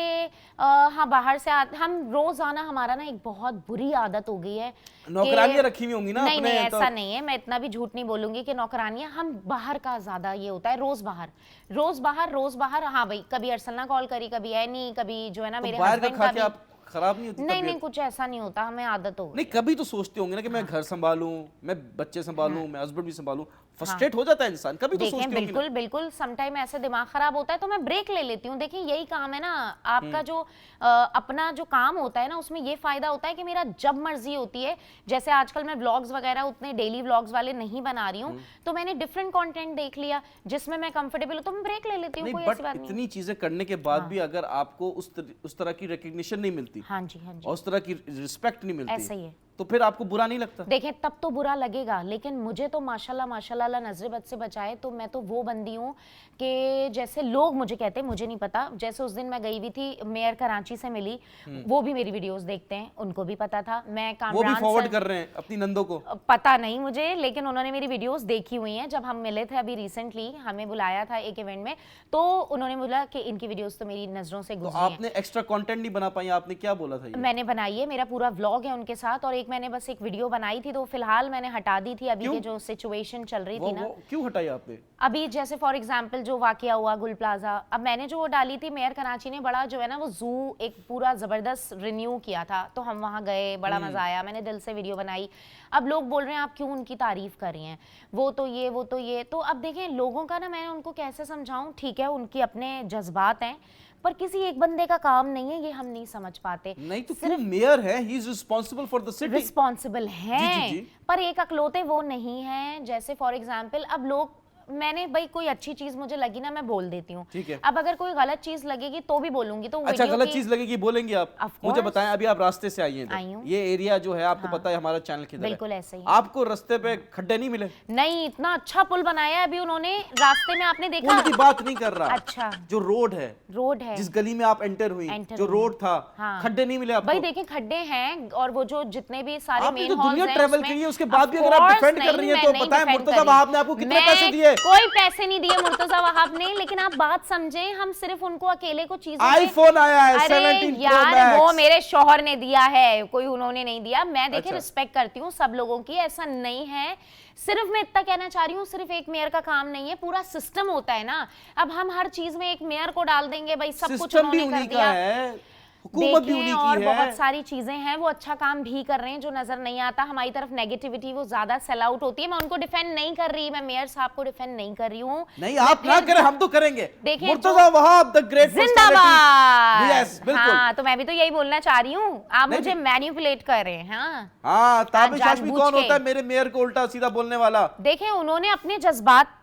हाँ बाहर से हम रोजाना, हमारा ना एक बहुत बुरी आदत हो गई है,
नौकरानियां रखी हुई होंगी ना
नहीं
अपने,
नहीं ऐसा नहीं है, मैं इतना भी झूठ नहीं बोलूंगी कि नौकरानियां, हम बाहर का ज्यादा ये होता है, रोज बाहर। हाँ भाई कभी अर्सलना कॉल करी, कभी एनी, कभी जो है ना मेरे हस्बैंड का भी,
आप खराब नहीं होती?
नहीं कुछ ऐसा नहीं होता, हमें आदत हो गई।
नहीं, कभी तो सोचते होंगे ना कि मैं घर संभालूं, मैं बच्चे संभालूं, मैं हस्बैंड भी संभालूं, फ्रस्ट्रेट हो जाता है इंसान, कभी तो सोचते होंगे।
बिल्कुल सम टाइम ऐसे दिमाग खराब होता है, तो मैं ब्रेक ले लेती हूँ। देखिए यही काम है ना आपका, जो अपना जो काम होता है ना, उसमें ये फायदा होता है कि मेरा जब मर्जी होती है, जैसे आजकल मैं व्लॉग्स वगैरह उतने डेली व्लॉग्स वाले नहीं बना रही हूँ, तो मैंने डिफरेंट कंटेंट देख लिया जिसमें मैं कंफर्टेबल हूँ, तो मैं ब्रेक ले लेती हूँ, कोई ऐसी बात नहीं।
इतनी चीजें करने के बाद भी अगर आपको उस तरह की रिकॉग्निशन नहीं मिलती,
हाँ जी,
और उस तरह की रिस्पेक्ट नहीं मिलती,
ऐसा ही है,
तो फिर आपको बुरा नहीं लगता?
देखें तब तो बुरा लगेगा, लेकिन मुझे तो माशाल्लाह अल्लाह नजरे बद से बचाए, तो मैं तो वो बंदी हूँ कि जैसे लोग मुझे कहते हैं, मुझे नहीं पता, जैसे उस दिन मैं गई हुई थी, मेयर कराची से मिली, वो भी मेरी वीडियोस देखते हैं, उनको भी पता था, मैं
वो भी फॉरवर्ड कर रहे हैं अपनी नंदों को,
पता नहीं मुझे, लेकिन उन्होंने मेरी वीडियोस देखी हुई हैं। जब हम मिले थे अभी रिसेंटली, हमें बुलाया था एक इवेंट में, तो उन्होंने बोला कि इनकी वीडियोस तो मेरी नजरों से गुजरी हैं।
आपने एक्स्ट्रा कंटेंट नहीं बना पाई, आपने क्या बोला था?
मैंने बनाई है, मेरा पूरा व्लॉग है उनके साथ, और एक मैंने बस एक वीडियो बनाई थी, तो फिलहाल मैंने हटा दी थी, अभी की जो सिचुएशन चल रही थी ना।
क्यों हटाई आपने?
अभी जैसे फॉर एग्जांपल जो वाकया हुआ गुल प्लाजा, अब मैंने जो वो डाली थी, मेयर कराची ने बड़ा जो है ना वो जू एक पूरा जबरदस्त रिन्यू किया था, तो हम वहाँ गए, बड़ा मजा आया, मैंने दिल से वीडियो बनाई। अब लोग बोल रहे हैं आप क्यों उनकी तारीफ कर रही हैं, वो तो ये, तो अब देखें लोगों का ना, मैं उनको कैसे समझाऊं, ठीक है उनकी अपने जज्बात हैं, पर किसी एक बंदे का काम नहीं है, ये हम नहीं समझ पाते।
नहीं तो सिर्फ मेयर है, he is responsible for the city,
responsible है,
जी।
पर एक अकलौते वो नहीं है। जैसे फॉर एग्जांपल अब लोग, मैंने भाई कोई अच्छी चीज मुझे लगी ना, मैं बोल देती हूँ,
ठीक है।
अब अगर कोई गलत चीज लगेगी तो भी बोलूंगी, तो
अच्छा गलत चीज लगेगी बोलेंगे आप? मुझे बताएं, अभी आप रास्ते से आई हैं, ये एरिया जो है आपको पता है हमारा चैनल किधर है,
बिल्कुल ऐसे ही,
आपको रास्ते पे खड्डे नहीं मिले?
नहीं, इतना अच्छा पुल बनाया है अभी उन्होंने रास्ते में, आपने देखा?
पुल की बात नहीं कर रहा,
अच्छा
जो रोड है
जिस
गली में आप एंटर हुई, जो रोड था, खड्डे नहीं मिले आपको?
भाई देखिए खड्डे हैं, और वो जो जितने भी सारे मेन हॉल्स
हैं, ट्रैवल की है, उसके बाद भी अगर आप डिफेंड कर रही हैं, तो बताएं मुर्तजा वहाब ने आपको कितने पैसे दिए?
कोई पैसे नहीं दिए मुर्तजा वहाब ने, लेकिन आप बात समझें, हम सिर्फ उनको अकेले को चीजें,
आईफोन आया है 17 Pro
यार वो मेरे शौहर ने दिया है, कोई उन्होंने नहीं दिया। मैं देखिए रिस्पेक्ट करती हूँ सब लोगों की, ऐसा नहीं है, सिर्फ मैं इतना कहना चाह रही हूँ, सिर्फ एक मेयर का काम नहीं है, पूरा सिस्टम होता है ना। अब हम हर चीज में एक मेयर को डाल देंगे, भाई सब कुछ उन्होंने कर दिया,
हुकूमत भी उन्हीं की
और
है,
बहुत सारी चीजें हैं, वो अच्छा काम भी कर रहे हैं जो नजर नहीं आता। हमारी तरफ नेगेटिविटी वो ज्यादा सेल आउट होती है। मैं उनको डिफेंड नहीं कर रही, मैं मेयर साहब को डिफेंड नहीं कर रही हूँ।
नहीं आप ना करें, हम तो करेंगे।
देखिए
मुर्तजा वहाब द ग्रेट
जिंदाबाद।
यस बिल्कुल,
हाँ तो मैं भी तो यही बोलना चाह रही हूँ, आप मुझे मैनिपुलेट कर रहे हैं।
हाँ ताबिश हाशमी कौन होता है मेरे मेयर को उल्टा सीधा बोलने वाला?
देखें उन्होंने अपने जज्बात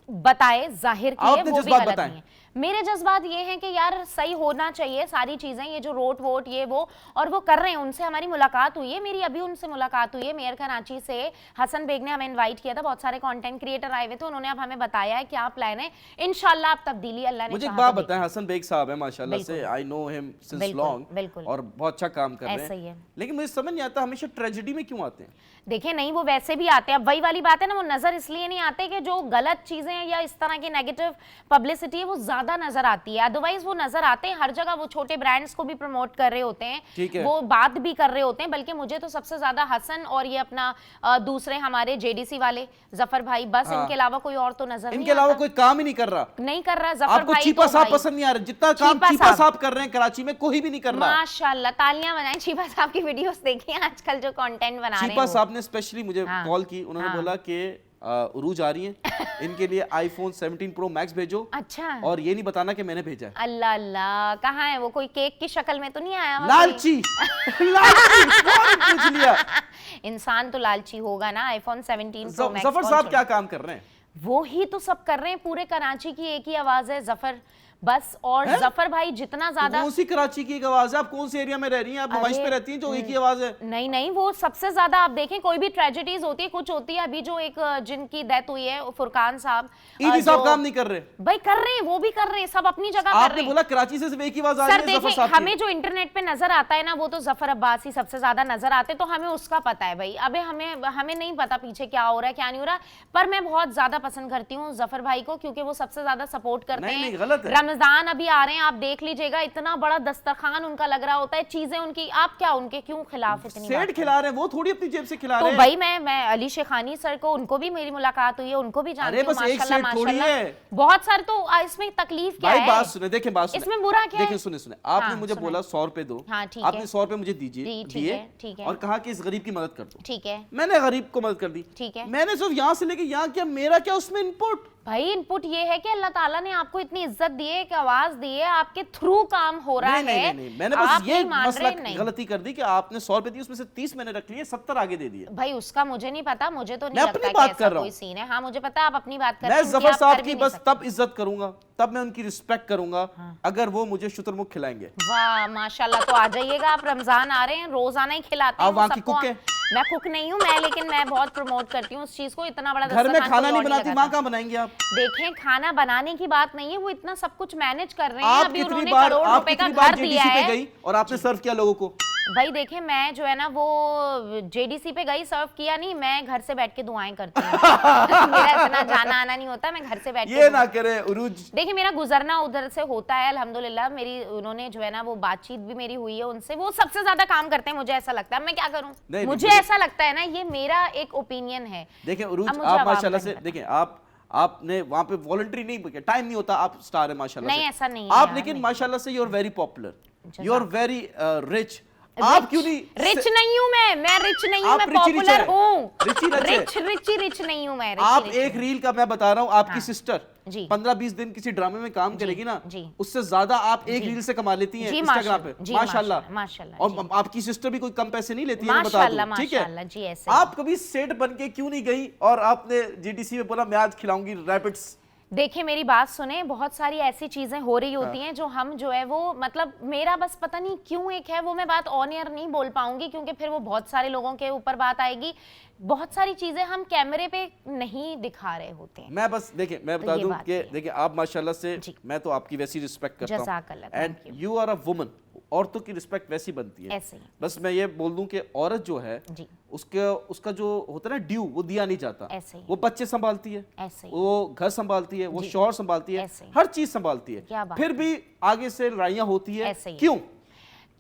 बताए, जाहिर किए, वो भी गलत नहीं है। मेरे जज्बात ये हैं कि यार सही होना चाहिए सारी चीजें, ये जो रोट वोट ये वो, और वो कर रहे हैं। उनसे हमारी मुलाकात हुई है, मेरी अभी उनसे मुलाकात हुई है, मेयर कराची से हसन बेग ने हमें इनवाइट किया था, बहुत सारे कंटेंट क्रिएटर आए हुए थे, उन्होंने अब हमें बताया है क्या प्लान है, इंशाल्लाह अब तब्दीली अल्लाह ने
मुझे एक बात बताएं, हसन बेग साहब है माशाल्लाह से, I know him since long, और बहुत अच्छा काम कर रहे हैं, लेकिन मुझे समझ नहीं आता हमेशा ट्रेजेडी में क्यों आते हैं?
देखिए नहीं, वो वैसे भी आते हैं, अब वही वाली बात है ना, वो नजर इसलिए नहीं आते कि जो गलत चीजें या इस तरह की नेगेटिव पब्लिसिटी है वो ज्यादा ज्यादा नजर आती है, अदरवाइज वो नजर आते हैं हर जगह, वो छोटे ब्रांड्स को भी प्रमोट कर रहे होते हैं, वो बात भी कर रहे होते हैं। बल्कि मुझे तो सबसे ज्यादा हसन और ये अपना दूसरे हमारे जेडीसी वाले जफर भाई, बस इनके अलावा कोई और तो नजर नहीं,
इनके अलावा कोई काम ही नहीं कर रहा,
नहीं कर रहा। जफर
आपको
भाई
चीपा
तो
साहब पसंद नहीं आ रहा, जितना काम चीपा साहब कर रहे हैं कराची में कोई भी नहीं कर रहा।
माशाल्लाह, तालियां बजाएं। चीपा साहब की वीडियोस देखिए आजकल जो कंटेंट बना रहे हैं।
चीपा साहब ने स्पेशली मुझे कॉल की, उन्होंने बोला कि उरूज आ रही है, इनके लिए आईफोन 17 प्रो मैक्स भेजो।
अच्छा,
और ये नहीं बताना कि मैंने भेजा है।
अल्लाह अल्लाह, कहाँ है वो? कोई केक की शक्ल में तो नहीं आया?
लालची लालची पूछ लिया।
इंसान तो लालची होगा ना। IPhone 17 pro max.
जफर साहब क्या काम कर रहे हैं?
वो ही तो सब कर रहे हैं, पूरे कराची की एक ही आवाज है, जफर बस। और जफर भाई जितना ज्यादा,
कौन सी कराची की एक आवाज है? आप कौन से एरिया में रह रही हैं? आप नुमाइश पे रहती हैं जो एक ही आवाज है?
नहीं नहीं, वो सबसे ज्यादा आप देखें, कोई भी ट्रेजेडीज होती है, कुछ होती है, अभी जो एक जिनकी डेथ हुई है फुरकान साहब,
ईदी साहब काम नहीं कर रहे
भाई? कर रहे हैं, वो भी कर रहे हैं, सब अपनी जगह कर रहे हैं।
आपने बोला कराची से सिर्फ एक ही आवाज आ रही है जफर साहब की।
हमें जो इंटरनेट पे नजर आता है ना, वो तो जफर अब्बास ही सबसे ज्यादा नजर आते, तो हमें उसका पता है भाई। अबे हमें नहीं पता पीछे क्या हो रहा है क्या नहीं हो रहा, पर मैं बहुत ज्यादा पसंद करती हूँ जफर भाई को, क्योंकि वो सबसे ज्यादा सपोर्ट करते हैं।
गलत है।
रमजान अभी आ रहे हैं, आप देख लीजिएगा, इतना बड़ा दस्तरखान उनका लग रहा होता है, चीजें उनकी, आप क्या उनके क्यों खिलाफ इतनी
सेठ खिला रहे हैं, वो थोड़ी अपनी जेब से खिला रहे हैं।
तो भाई मैं अली शेखानी सर को, उनको भी मेरी मुलाकात हुई है, उनको भी जानती हूँ माशाल्लाह माशाल्लाह। बहुत सारे, तो इसमें तकलीफ क्या है?
बात सुने, देखें बात सुने,
इसमें बुरा क्या है?
देखें सुने, आपने मुझे बोला 100 रुपए दो, आपने 100 रुपए मुझे दिए और कहा कि इस गरीब की मदद कर दो।
ठीक है,
मैंने गरीब को मदद कर दी।
ठीक है,
मैंने सिर्फ यहाँ से लेके यहाँ क्या, मेरा क्या उसमें इनपुट?
भाई इनपुट ये है कि अल्लाह ताला ने आपको इतनी इज्जत दी है, एक आवाज दी है, आपके थ्रू काम हो रहा है।
नहीं, मैंने बस ये मसला गलती कर दी कि आपने 100 रुपए दिए, उसमें से 30 मैंने रख लिए, 70 आगे दे दिए।
भाई उसका मुझे नहीं पता, मुझे तो नहीं लगता
कि ऐसा
कोई सीन है। हाँ मुझे पता है, आप अपनी बात कर रहे हैं।
मैं जफर साहब की बस तब इज्जत करूंगा, तब मैं उनकी रिस्पेक्ट करूंगा अगर वो मुझे शुतुरमुर्ग खिलाएंगे।
वाह माशाल्लाह, तो आ जाइएगा आप, रमजान आ रहे हैं, रोजाना ही खिलाते हैं सबको। मैं कुक नहीं हूँ मैं, लेकिन मैं बहुत प्रमोट करती हूँ उस चीज को। इतना बड़ा
घर में खाना नहीं बनाती, माँ कहाँ बनाएंगे आप?
देखें, खाना बनाने की बात नहीं है, वो इतना सब कुछ मैनेज कर रहे हैं। अभी उन्होंने करोड़ रुपए का घर दिया है
और आपने सर्व किया लोगों को।
भाई देखें, मैं जो है ना वो जेडीसी पे गई, सर्व किया नहीं, मैं घर से बैठ के दुआएं करती हूँ। मेरा इतना जाना आना नहीं होता, मैं घर से बैठ
ये ना करे उरूज।
देखिए मेरा गुजरना उधर से होता है अल्हम्दुलिल्लाह, मेरी उन्होंने जो है ना वो बातचीत भी मेरी हुई है उनसे, वो सबसे ज्यादा काम करते हैं, मुझे ऐसा लगता है। मैं क्या करूँ, मुझे ऐसा लगता है ना, ये मेरा एक ओपिनियन है।
देखिए उरूज, आप माशाल्लाह से, देखिए आपने वहां पे वॉलंटरी नहीं, टाइम नहीं होता, आप स्टार है माशाल्लाह
नहीं, ऐसा नहीं
आप, लेकिन माशाल्लाह से you are very popular, you are very rich. आप क्यों नहीं?
रिच नहीं हूँ मैं रिच नहीं हूँ, मैं पॉपुलर हूँ। रिच नहीं हूँ मैं।
आप एक रील का मैं बता रहा हूँ, आपकी सिस्टर 15-20 दिन किसी ड्रामे में काम करेगी ना, उससे ज्यादा आप एक रील से कमा लेती हैं इंस्टाग्राम पे। माशाल्लाह। और आपकी सिस्टर भी कोई कम पैसे नहीं लेती है, मैं बता दूं, ठीक है? आप कभी सेठ बन के क्यों नहीं गई और आपने जीडीसी में बोला मैं आज खिलाऊंगी रैपिड्स?
देखिए मेरी बात सुने, बहुत सारी ऐसी चीजें हो रही होती हैं जो हम जो है वो, मतलब मेरा बस पता नहीं क्यों एक है, वो मैं बात ऑन एयर नहीं बोल पाऊंगी क्योंकि फिर वो बहुत सारे लोगों के ऊपर बात आएगी। बहुत सारी चीजें हम कैमरे पे नहीं दिखा रहे होते हैं।
मैं बस देखिए, मैं बता दूं कि देखिए आप माशाल्लाह से, मैं तो आपकी वैसी रिस्पेक्ट करता हूं, and you are a woman. औरतों की रिस्पेक्ट वैसी बनती है।
ऐसे ही।
बस मैं ये बोल दूं कि औरत जो है उसका जो होता है ना ड्यू, वो दिया नहीं जाता।
ऐसे
वो बच्चे संभालती है,
ऐसे
वो घर संभालती है, वो शौहर संभालती है, हर चीज संभालती है, फिर भी आगे से लड़ाइयां होती है।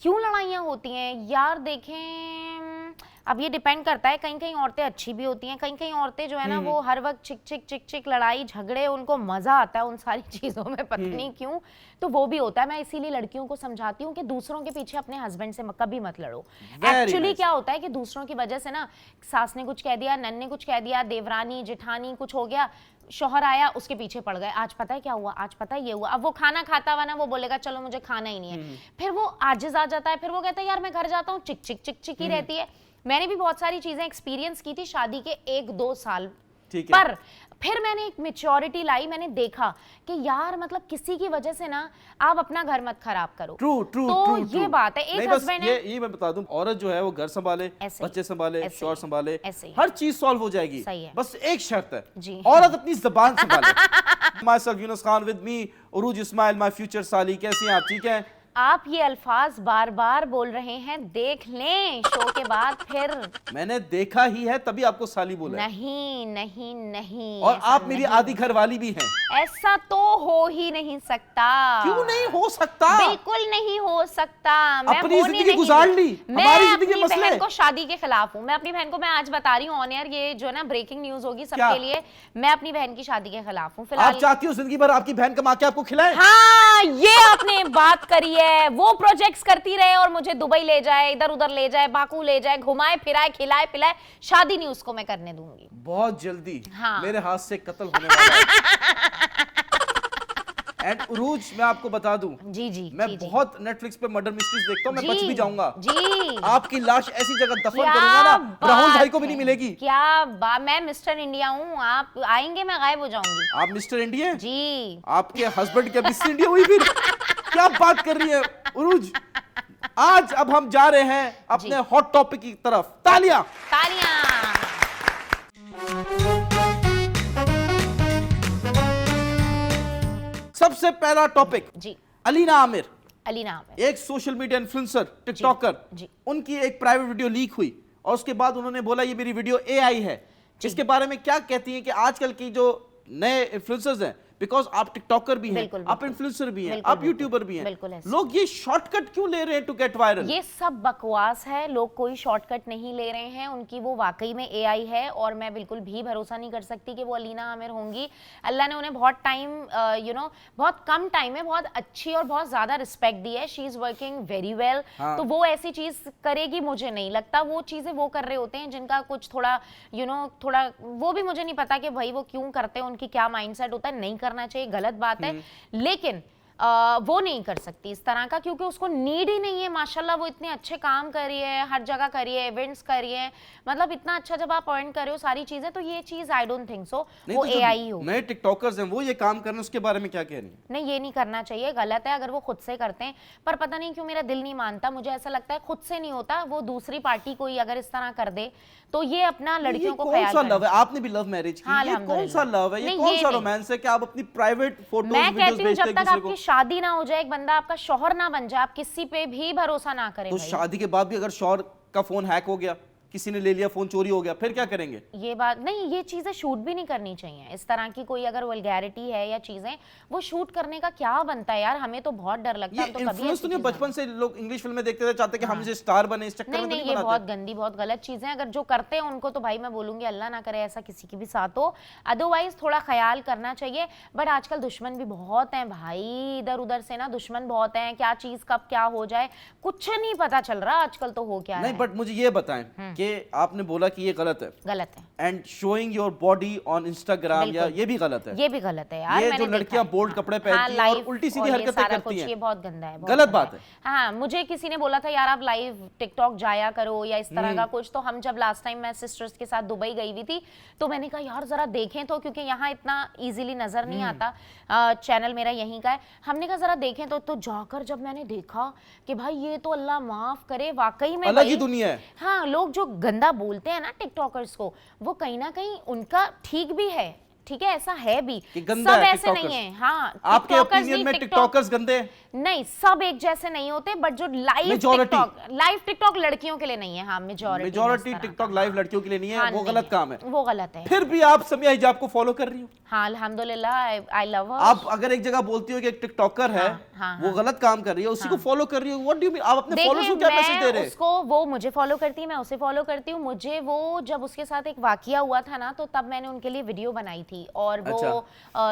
क्यों
लड़ाइयां होती हैं यार? देखें अब ये डिपेंड करता है, कहीं कहीं औरतें अच्छी भी होती हैं, कहीं कहीं औरतें जो है ना वो हर वक्त चिक चिक लड़ाई झगड़े, उनको मजा आता है उन सारी चीजों में, पता नहीं क्यों, तो वो भी होता है। मैं इसीलिए लड़कियों को समझाती हूँ कि दूसरों के पीछे अपने हस्बैंड से कभी मत लड़ो। एक्चुअली क्या होता है कि दूसरों की वजह से ना, सास ने कुछ कह दिया, नन ने कुछ कह दिया, देवरानी जेठानी कुछ हो गया, शौहर आया उसके पीछे पड़ गए, आज पता है क्या हुआ, आज पता है ये हुआ। अब वो खाना खाता हुआ ना, वो बोलेगा चलो मुझे खाना ही नहीं है, फिर वो आजिज आ जाता है, फिर वो कहता है यार मैं घर जाता हूँ, चिक चिक ही रहती है। मैंने भी बहुत सारी चीजें एक्सपीरियंस की थी शादी के 1-2 साल, पर फिर मैंने एक मैच्योरिटी लाई, मैंने देखा कि यार मतलब किसी की वजह से ना आप अपना घर मत खराब करो। तो ये बात है, एक हस्बैंड है,
ये मैं बता दूं, औरत जो है वो घर संभाले, बच्चे संभाले, शौहर संभाले, हर चीज सॉल्व हो जाएगी। बस एक शर्त है, औरत अपनी जुबान संभाले। Myself Yunus Khan, with me Urooj Ismail, my future साली। कैसी हैं आप? ठीक है?
आप ये अल्फाज बार बार बोल रहे हैं, देख लें शो के बाद फिर।
मैंने देखा ही है तभी आपको साली बोला।
नहीं नहीं नहीं,
और आप मेरी आधी घरवाली भी हैं।
ऐसा तो हो ही नहीं सकता।
क्यों नहीं हो सकता?
बिल्कुल नहीं हो सकता। मैं
अपनी
होने
जिंदगी
नहीं
गुजार
दूं।
ली,
मैं
हमारी जिंदगी
अपनी
मसले।
बहन को शादी के खिलाफ हूँ। मैं अपनी बहन को, मैं आज बता रही हूँ ऑन एयर, ये जो है ना ब्रेकिंग न्यूज होगी सबके लिए, मैं अपनी बहन की शादी के खिलाफ हूँ फिलहाल।
आप चाहती हो जिंदगी भर आपकी बहन कमा के आपको खिलाए?
हाँ, ये आपने बात करी है। वो प्रोजेक्ट्स करती रहे और मुझे दुबई ले जाए, इधर उधर ले जाए, बाकू ले जाए, घुमाए फिराए, खिलाए पिलाए, शादी नहीं उसको मैं करने दूंगी।
बहुत जल्दी
हाँ।
मेरे हाथ से कत्ल होने वाला है। एंड उरूज, मैं आपको बता दूं,
जी जी,
मैं
जी,
बहुत नेटफ्लिक्स पे मर्डर मिस्ट्रीज देखता हूं, मैं बच भी जाऊंगा।
जी,
आपकी लाश ऐसी जगह दफन
क्या
करूंगा ना, राहुल भाई
बात
को भी नहीं
है।
मिलेगी।
क्या मैं मिस्टर इंडिया हूँ, आप आएंगे मैं गायब हो जाऊंगी।
आप मिस्टर इंडिया?
जी।
आपके हस्बैंड क्या मिस इंडिया हुई फिर? क्या बात कर रही है उरूज? आज अब हम जा रहे हैं अपने हॉट टॉपिक की तरफ। तालियां।
तालियां।
सबसे पहला टॉपिक,
जी।
अलीना आमिर,
अली नाम है।
एक सोशल मीडिया इन्फ्लुएंसर, टिकटॉकर।
जी।
उनकी एक प्राइवेट वीडियो लीक हुई और उसके बाद उन्होंने बोला ये मेरी वीडियो एआई है। इसके बारे में क्या कहती हैं कि आजकल की जो नए इन्फ्लुएंसर्स हैं, बिकॉज आप टिकटॉकर भी हैं,
बिल्कुल,
आप
बिल्कुल।
इन्फ्लुएंसर भी हैं,
बिल्कुल,
आप यूट्यूबर भी हैं,
बिल्कुल ऐसे।
लोग ये शॉर्टकट क्यों ले रहे हैं टू गेट वायरल?
ये सब बकवास है। लोग कोई शॉर्टकट नहीं ले रहे हैं। उनकी वो वाकई में एआई है और मैं बिल्कुल भी भरोसा नहीं कर सकती कि वो अलीना आमिर होंगी। अल्लाह ने उन्हें बहुत टाइम बहुत कम टाइम में बहुत अच्छी और बहुत ज्यादा रिस्पेक्ट दी है। She is working very well. तो वो ऐसी चीज करेगी मुझे नहीं लगता। वो चीजें वो कर रहे होते हैं जिनका कुछ थोड़ा थोड़ा वो भी मुझे नहीं पता कि भाई वो क्यों करते हैं, उनकी क्या माइंडसेट होता है। नहीं करना चाहिए, गलत बात है, लेकिन वो नहीं कर सकती इस तरह का, क्योंकि उसको नीड ही नहीं है। माशाल्लाह वो इतने अच्छे काम कर रही है, हर जगह कर रही है, इवेंट्स कर रही है, मतलब इतना अच्छा जब आप अर्न कर रहे हो सारी चीजें, तो ये चीज आई डोंट थिंक सो वो एआई हो।
नए टिकटॉकर्स हैं वो ये काम कर रहे हैं, उसके बारे में क्या कह रही हैं?
नहीं, ये नहीं करना चाहिए, गलत है अगर वो खुद से करते हैं। पर पता नहीं क्यों मेरा दिल नहीं मानता। मुझे ऐसा लगता है खुद से नहीं होता, वो दूसरी पार्टी कोई अगर इस तरह कर दे तो ये अपना लड़कियों को
कौन सा लव है? आपने भी लव मैरिज की, ये कौन सा लव है? ये कौन सा रोमांस है कि आप अपनी प्राइवेट फोटोज
मैं
वीडियोस
कहती हूँ
भेजते
जब
हैं
तक
एक दूसरे को?
आपकी शादी ना हो जाए, एक बंदा आपका शौहर ना बन जाए, आप किसी पे भी भरोसा ना करें।
तो
भाई
शादी के बाद भी अगर शौहर का फोन हैक हो गया, किसी ने ले लिया, फोन चोरी हो गया, फिर क्या करेंगे?
ये बात नहीं, ये चीजें शूट भी नहीं करनी चाहिए। इस तरह की कोई अगर वल्गैरिटी है या चीजें, वो शूट करने का क्या बनता है यार? हमें तो बहुत डर लगता है।
ये
तो कभी
इन्फ्लुएंस तो नहीं, बचपन से लोग इंग्लिश फिल्में देखते थे, चाहते कि हम इसे स्टार बने, इस चक्कर में
नहीं,
तो
ये
बनाते।
बहुत गंदी, बहुत गलत चीजें हैं। अगर जो करते हैं उनको तो भाई मैं बोलूंगी अल्लाह ना करे ऐसा किसी की भी साथ हो। अदरवाइज थोड़ा ख्याल करना चाहिए। बट आजकल दुश्मन भी बहुत हैं भाई, इधर उधर से ना दुश्मन बहुत हैं। क्या चीज कब क्या हो जाए कुछ नहीं पता चल रहा आजकल, तो हो क्या
नहीं,
है।
बट मुझे ये बताएं कि आपने बोला कि ये गलत है,
गलत है,
and showing your body on Instagram, या ये भी गलत है?
ये भी गलत है यार।
ये
मैंने
जो लड़कियां
देखा है।
बोल्ड कपड़े
हाँ,
पहनती हैं और
live
उल्टी सीधी
और ये
हरकतें
सारा
करती
कुछ,
हैं,
ये बहुत गंदा है, बहुत
गलत
गंदा
बात है।
हाँ, मुझे किसी ने बोला था यार आप लाइव टिकटॉक जाया करो या इस तरह का कुछ। तो हम जब लास्ट टाइम मैं सिस्टर्स के साथ दुबई गई हुई थी, तो मैंने कहा यार जरा देखें तो, क्योंकि यहाँ इतना इजीली नजर नहीं आता। चैनल मेरा यहीं का है। हमने कहा जरा देखें तो जाकर जब मैंने देखा कि भाई ये तो अल्लाह माफ करे वाकई में
अलग ही
भाई,
दुनिया है।
हाँ, लोग जो गंदा बोलते हैं ना टिकटॉकर्स को, वो कहीं ना कहीं उनका ठीक भी है, ठीक है, ऐसा है भी,
कि गंदा
सब
है
ऐसे नहीं
टिकटॉकर्स।
है। हाँ,
आपके
टिकटॉकर्स
ओपिनियन
नहीं,
में
टिकटॉक
टिकटॉकर्स गंदे हैं?
नहीं, सब एक जैसे नहीं होते, बट जो लाइव टिकटॉक लड़कियों के लिए नहीं है। हाँ,
मेजॉरिटी टिकटॉक लाइव लड़कियों के लिए नहीं है,
हाँ,
वो
नहीं
गलत
है,
काम है।
वो गलत है।
फिर भी आप समिया हिजाब को फॉलो कर रही हो?
हाँ, अल्हम्दुलिल्लाह, आई लव हर।
आप अगर एक जगह बोलती हो कि एक टिकटॉकर है, वो गलत काम कर रही है, उसी को फॉलो कर रही हो, व्हाट डू यू मीन? आप अपने फॉलोअर्स को क्या मैसेज दे रहे हैं?
उसको, वो मुझे फॉलो करती है, मैं उसे फॉलो करती हूँ। मुझे वो जब उसके साथ एक वाकया हुआ था ना, तो तब मैंने उनके लिए वीडियो बनाई थी, और वो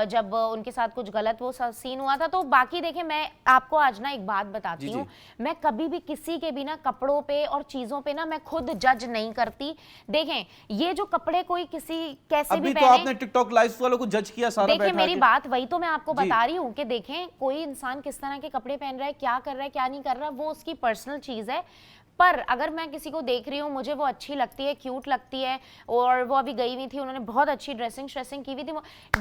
जब उनके साथ कुछ गलत वो सीन हुआ था। तो बाकी देखें, मैं आपको आज ना एक बात बताती हूँ, मैं कभी भी किसी के भी ना कपड़ों पे और चीजों पे ना मैं खुद जज नहीं करती। देखें, ये जो कपड़े कोई किसी कैसे भी
अभी तो
पहने,
आपने टिकटॉक लाइव वालों को जज किया सारा
देखें
बैठा
मेरी
के।
बात वही तो मैं आपको बता रही हूँ कि देखें कोई इंसान किस तरह के कपड़े पहन रहा है, क्या कर रहा है, क्या नहीं कर रहा, वो उसकी पर्सनल चीज है। पर अगर मैं किसी को देख रही हूँ, मुझे वो अच्छी लगती है, क्यूट लगती है, और वो अभी गई हुई थी, उन्होंने बहुत अच्छी ड्रेसिंग की हुई थी,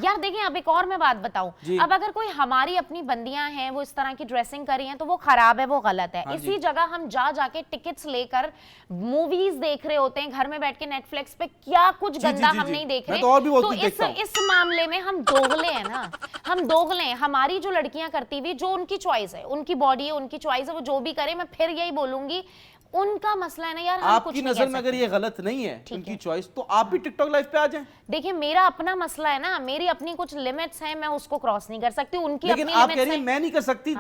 यार देखें अब एक और मैं बात बताऊं, अब अगर कोई हमारी अपनी बंदियां हैं वो इस तरह की ड्रेसिंग कर रही हैं तो वो खराब है, वो गलत है। इसी जगह हम जाके टिकट्स लेकर मूवीज देख रहे होते हैं, घर में बैठ के नेटफ्लिक्स पे क्या कुछ गंदा हम नहीं देख रहे, तो इस मामले में हम दोगले हैं ना, हम दोगले हैं। हमारी जो लड़कियां करती हुई, जो उनकी चॉइस है, उनकी बॉडी है, उनकी चॉइस है, वो जो भी करे, मैं फिर यही बोलूंगी उनका मसला है ना यार।
आपकी नजर में अगर ये गलत नहीं है उनकी चॉइस, तो आप भी टिकटॉक लाइव पे आ जाएं।
देखिए मेरा अपना मसला है ना, मेरी अपनी कुछ लिमिट्स हैं, मैं उसको क्रॉस नहीं कर सकती, उनकी
लेकिन
अपनी
आप कह रही हैं मैं नहीं कर सकती।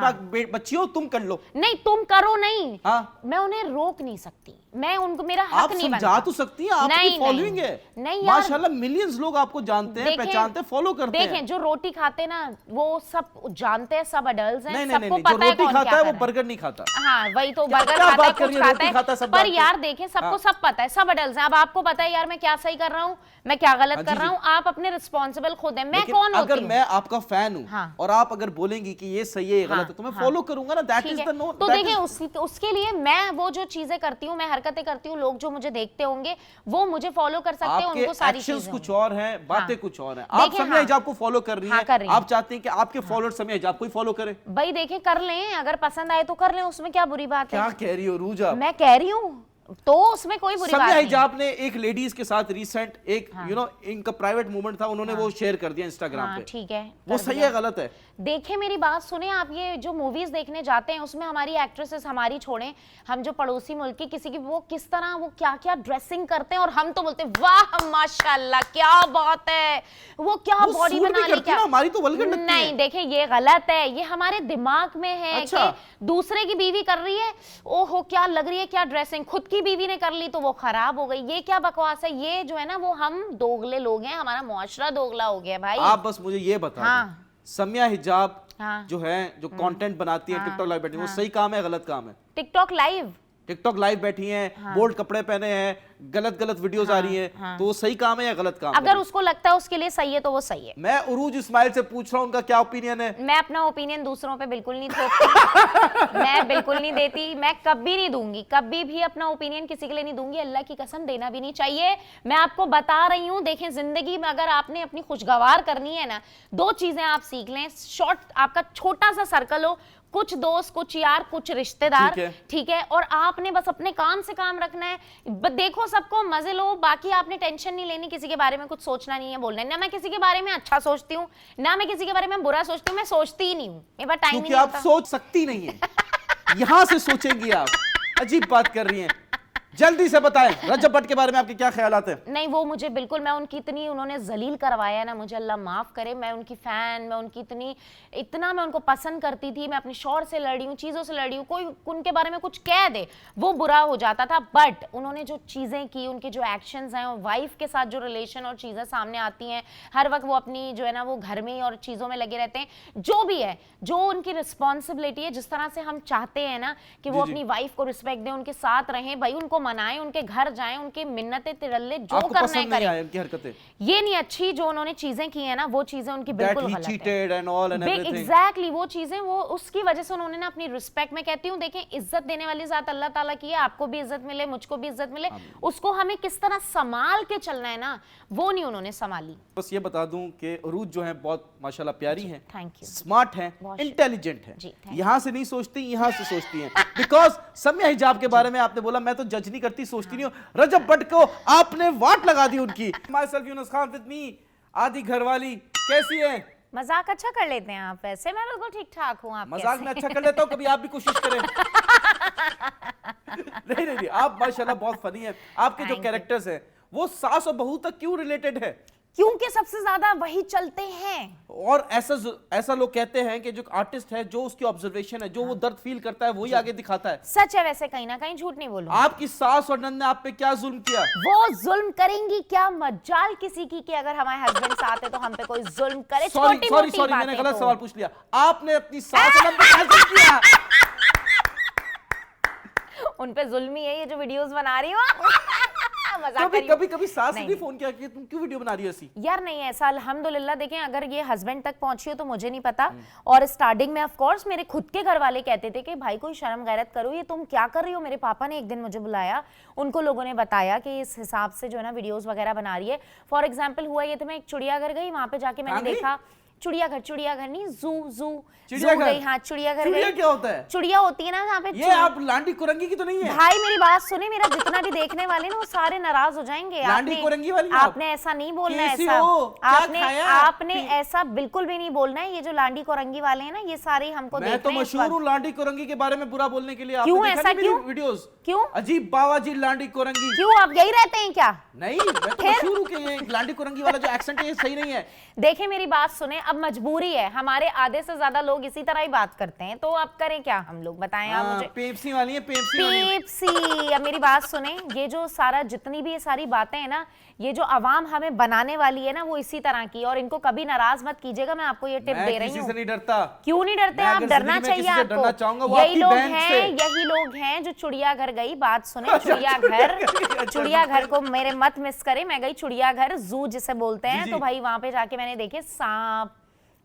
बच्चियों तुम कर लो।
नहीं तुम करो नहीं,
हाँ?
मैं उन्हें रोक नहीं सकती, मैं उनको, मेरा हक
आप
नहीं बनता।
समझा तो सकती हैं, आपकी फॉलोइंग है,
नहीं
माशाल्लाह मिलियंस लोग आपको जानते हैं, पहचानते हैं, फॉलो करते हैं।
देखें जो रोटी खाते ना वो सब जानते हैं, सब अडल्ट हैं, सबको
पता है
रोटी
खाता है वो बर्गर नहीं खाता।
हाँ वही तो, बर्गर खाता है, कुछ खाता है, पर यार देखें सबको सब पता है, सब अडल्ट हैं। अब आपको पता है यार मैं क्या सही कर रहा हूँ, मैं क्या गलत कर रहा हूँ, आप अपने रिस्पॉन्सिबल खुद हैं। मैं कौन होती हूँ?
अगर मैं आपका फैन हूँ और आप अगर बोलेंगी कि ये सही है, ये गलत है, तो मैं फॉलो करूंगा ना, दैट इज द नो।
तो देखिए उसके लिए मैं वो जो चीजें करती हूँ, मैं हरकतें करती हूँ, लोग जो मुझे देखते होंगे वो मुझे फॉलो कर सकते हैं, उनको सारी चीजें
कुछ और हैं, बातें कुछ और हैं। आप समिया हिजाब को फॉलो कर रही हैं, आप चाहते हैं कि आपके फॉलोअर समिया हिजाब को ही फॉलो करें।
भाई देखें कर लें, अगर पसंद आए तो कर लें, उसमें क्या बुरी बात है।
क्या कह रही हो रूजा?
मैं कह रही हूँ तो उसमें कोई बुरी बात नहीं।
समिया हिजाब ने एक लेडीज के साथ रिसेंट एक इनका प्राइवेट मूवमेंट था, उन्होंने वो शेयर कर दिया इंस्टाग्राम पे।
ठीक है,
वो सही है गलत है?
देखिए मेरी बात सुने, आप ये जो मूवीज देखने जाते हैं उसमें हमारी एक्ट्रेसेस, हमारी छोड़ें, हम जो पड़ोसी मुल्क की किसी की, वो किस तरह वो क्या क्या ड्रेसिंग करते हैं, और हम तो बोलते हैं वाह माशाल्लाह क्या बात है, वो क्या बॉडी बना ली, क्या
हमारी तो वल्गर लगती है।
नहीं देखिए ये गलत है, ये हमारे दिमाग में है कि दूसरे की बीवी कर रही है, ओहो क्या लग रही है, क्या ड्रेसिंग, खुद की बीवी ने कर ली तो वो खराब हो गई, ये क्या बकवास है। ये जो है ना वो हम दोगले लोग हैं, हमारा मुआशरा दोगला हो गया भाई।
आप बस मुझे ये बता दो, समिया हिजाब जो है, जो कंटेंट बनाती है टिकटॉक लाइव बैठी, वो सही काम है गलत काम है? टिकटॉक लाइव बैठी हैं, बोल्ड कपड़े पहने हैं, गलत गलत वीडियोस आ रही हैं, तो वो सही काम है या गलत काम?
अगर उसको लगता है उसके लिए सही है तो वो सही है।
मैं उरूज इस्माइल से पूछ रहा हूं उनका क्या ओपिनियन है।
मैं अपना ओपिनियन दूसरों पे बिल्कुल नहीं थोपती मैं बिल्कुल नहीं देती, मैं कभी नहीं दूंगी, कभी भी अपना ओपिनियन किसी के लिए नहीं दूंगी, अल्लाह की कसम देना भी नहीं चाहिए। मैं आपको बता रही हूँ, देखें जिंदगी में अगर आपने अपनी खुशगवार करनी है ना, दो चीजें आप सीख लें। शॉर्ट आपका छोटा सा सर्कल हो, कुछ दोस्त, कुछ यार, कुछ रिश्तेदार, ठीक है, और आपने बस अपने काम से काम रखना है। देखो सबको मजे लो, बाकी आपने टेंशन नहीं लेनी, किसी के बारे में कुछ सोचना नहीं है, बोलना है ना। मैं किसी के बारे में अच्छा सोचती हूँ ना, मैं किसी के बारे में बुरा सोचती हूँ, मैं सोचती ही नहीं हूँ, मेरे पास टाइम नहीं है।
आप सोच सकती नहीं है यहां से सोचेंगी आप, अजीब बात कर रही हैं। जल्दी से बताएं रजब भट्ट के बारे में आपके क्या ख्यालात हैं?
नहीं वो मुझे बिल्कुल, मैं उनकी इतनी, उन्होंने जलील करवाया ना मुझे, अल्लाह माफ करे, मैं उनकी फैन, मैं उनकी इतना मैं उनको पसंद करती थी। मैं अपने शौहर से लड़ी हूँ, चीज़ों से लड़ी हूँ, कोई उनके बारे में कुछ कह दे वो बुरा हो जाता था, बट उन्होंने जो चीज़ें की, उनके जो एक्शंस हैं, वाइफ के साथ जो रिलेशन और चीज़ें सामने आती हैं, हर वक्त वो अपनी जो है ना वो घर में और चीज़ों में लगे रहते हैं, जो भी है, जो उनकी रिस्पॉन्सिबिलिटी है, जिस तरह से हम चाहते हैं ना कि वो अपनी वाइफ को रिस्पेक्ट दें, उनके साथ रहें, भाई उनको मनाएं, उनके घर जाएं, उनके मिन्नतें तिरल्ले जो करना है करें।
उनकी हरकतें
ये नहीं अच्छी, जो उन्होंने चीजें की है ना, वो चीजें उनकी बिल्कुल गलत है। एग्जैक्टली वो चीजें, वो उसकी वजह से उन्होंने ना अपनी रिस्पेक्ट, मैं कहती हूँ देखें इज्जत देने वाली जात अल्लाह ताला की है, आपको भी इज्जत मिले, मुझको भी इज्जत मिले, उसको हमें किस तरह संभाल के चलना है ना, वो नहीं उन्होंने संभाली।
बस ये बता दूं कि उरूज जो है बहुत माशाल्लाह प्यारी है,
थैंक यू,
स्मार्ट है, इंटेलिजेंट है, यहाँ से नहीं सोचती, यहाँ से सोचती है। बिकॉज समिया हिजाब के बारे में आपने बोला, मैं तो जज नहीं करती, सोचती नहीं हूँ। रजब भट्ट को आपने वाट लगा दी उनकी। My self Yunus Khan with मी, आदि घरवाली, कैसी है?
मजाक अच्छा कर लेते हैं आप, वैसे मैं बिल्कुल ठीक ठाक हूँ। आप
मजाक में अच्छा कर लेता हूँ, कभी आप भी कोशिश करें। नहीं, आप माशाल्लाह बहुत फनी है। आपके जो कैरेक्टर्स हैं वो सास और बहू तक क्यों रिलेटेड है?
क्योंकि सबसे ज्यादा वही चलते हैं।
और ऐसा लोग कहते हैं कि जो आर्टिस्ट है, जो उसकी ऑब्जर्वेशन है, जो वो दर्द फील करता है, वही आगे दिखाता है।
सच है, वैसे कहीं ना कहीं झूठ नहीं बोलूंगी।
आपकी सास और नंद ने आप पे क्या जुल्म किया?
वो जुल्म करेंगी क्या मजाल किसी की कि अगर हमारे हस्बैंड साथ है तो हम पे कोई जुल्म करे?
सॉरी मैंने गलत सवाल पूछ लिया। आपने अपनी सास और नंद पे क्या जुल्म किया?
उन पे जुल्म ही है ये जो वीडियोस बना रही हूँ। मजाक
कभी
कर रही हूँ।
कभी कभी सास ने
नहीं,
भी फोन किया कि तुम क्यों वीडियो बना रही हो ऐसी?
यार नहीं ऐसा अल्हम्दुलिल्लाह देखें, अगर ये हस्बैंड तक पहुंची हो तो मुझे नहीं पता। और स्टार्टिंग में ऑफ कोर्स मेरे खुद के घर वाले कहते थे कि भाई कोई शर्म गैरत करो, ये तुम क्या कर रही हो। मेरे पापा ने एक दिन मुझे बुलाया, उनको लोगों ने बताया कि इस हिसाब से जो है ना वीडियोस वगैरह बना रही है। फॉर एग्जाम्पल हुआ ये तो मैं एक चिड़ियाघर गई, वहां पे जाके मैंने देखा, चिड़ियाघर नहीं, जू गई। हाँ चिड़ियाघर
चिड़िया
गई।
क्या होता है?
चिड़िया होती है ना जहाँ पे
ये आप लांडी कुरंगी की तो नहीं है?
भाई मेरी बात सुने, मेरा जितना भी देखने वाले ना वो सारे नाराज हो जाएंगे।
लांडी कुरंगी वाली आप?
आपने ऐसा नहीं बोलना है,
कैसी
ऐसा
हो? क्या खाया?
आपने ऐसा बिल्कुल भी नहीं बोलना है। ये जो लांडी कोरंगी वाले हैं ना, ये सारे हमको
मैं
देख
तो
रहे हैं इस
मशहूर
वक्त।
हूँ लांडी कुरंगी के बारे में बुरा बोलने के लिए।
क्यों
आपने देखा
ऐसा
नहीं मेरी
क्यों?
वीडियोस?
क्यों?
अजीब बाबा जी लांडी कुरंगी।
क्यों आप यही रहते हैं क्या?
नहीं, मैं तो मशहूर हूँ कि ये लांडी कुरंगी वाला जो एक्सेंट है ये सही नहीं है।
देखिए मेरी बात सुने, अब मजबूरी है, हमारे आधे से ज्यादा लोग इसी तरह ही बात करते हैं, तो अब करें क्या हम लोग, बताएं आप मुझे।
पेप्सी वाली है, पेप्सी वाली।
पेप्सी। अब मेरी बात सुने, ये जो सारा जितनी भी ये सारी बातें हैं ना, ये जो अवाम हमें बनाने वाली है ना, वो इसी तरह की। और इनको कभी नाराज मत कीजिएगा, मैं आपको ये टिप दे रही
किसी
हूँ।
से नहीं डरता।
क्यों नहीं डरते
मैं
आप?
अगर
डरना
जिंदगी में
चाहिए
किसी से डरना चाहूंगा, वो
यही
आपकी
लोग
बहन से।
हैं, यही लोग हैं जो चिड़ियाघर गई। बात सुने, चिड़ियाघर को मेरे मत मिस करे, मैं गई चिड़ियाघर, जू जिसे बोलते हैं। तो भाई वहां पे जाके मैंने देखे सांप,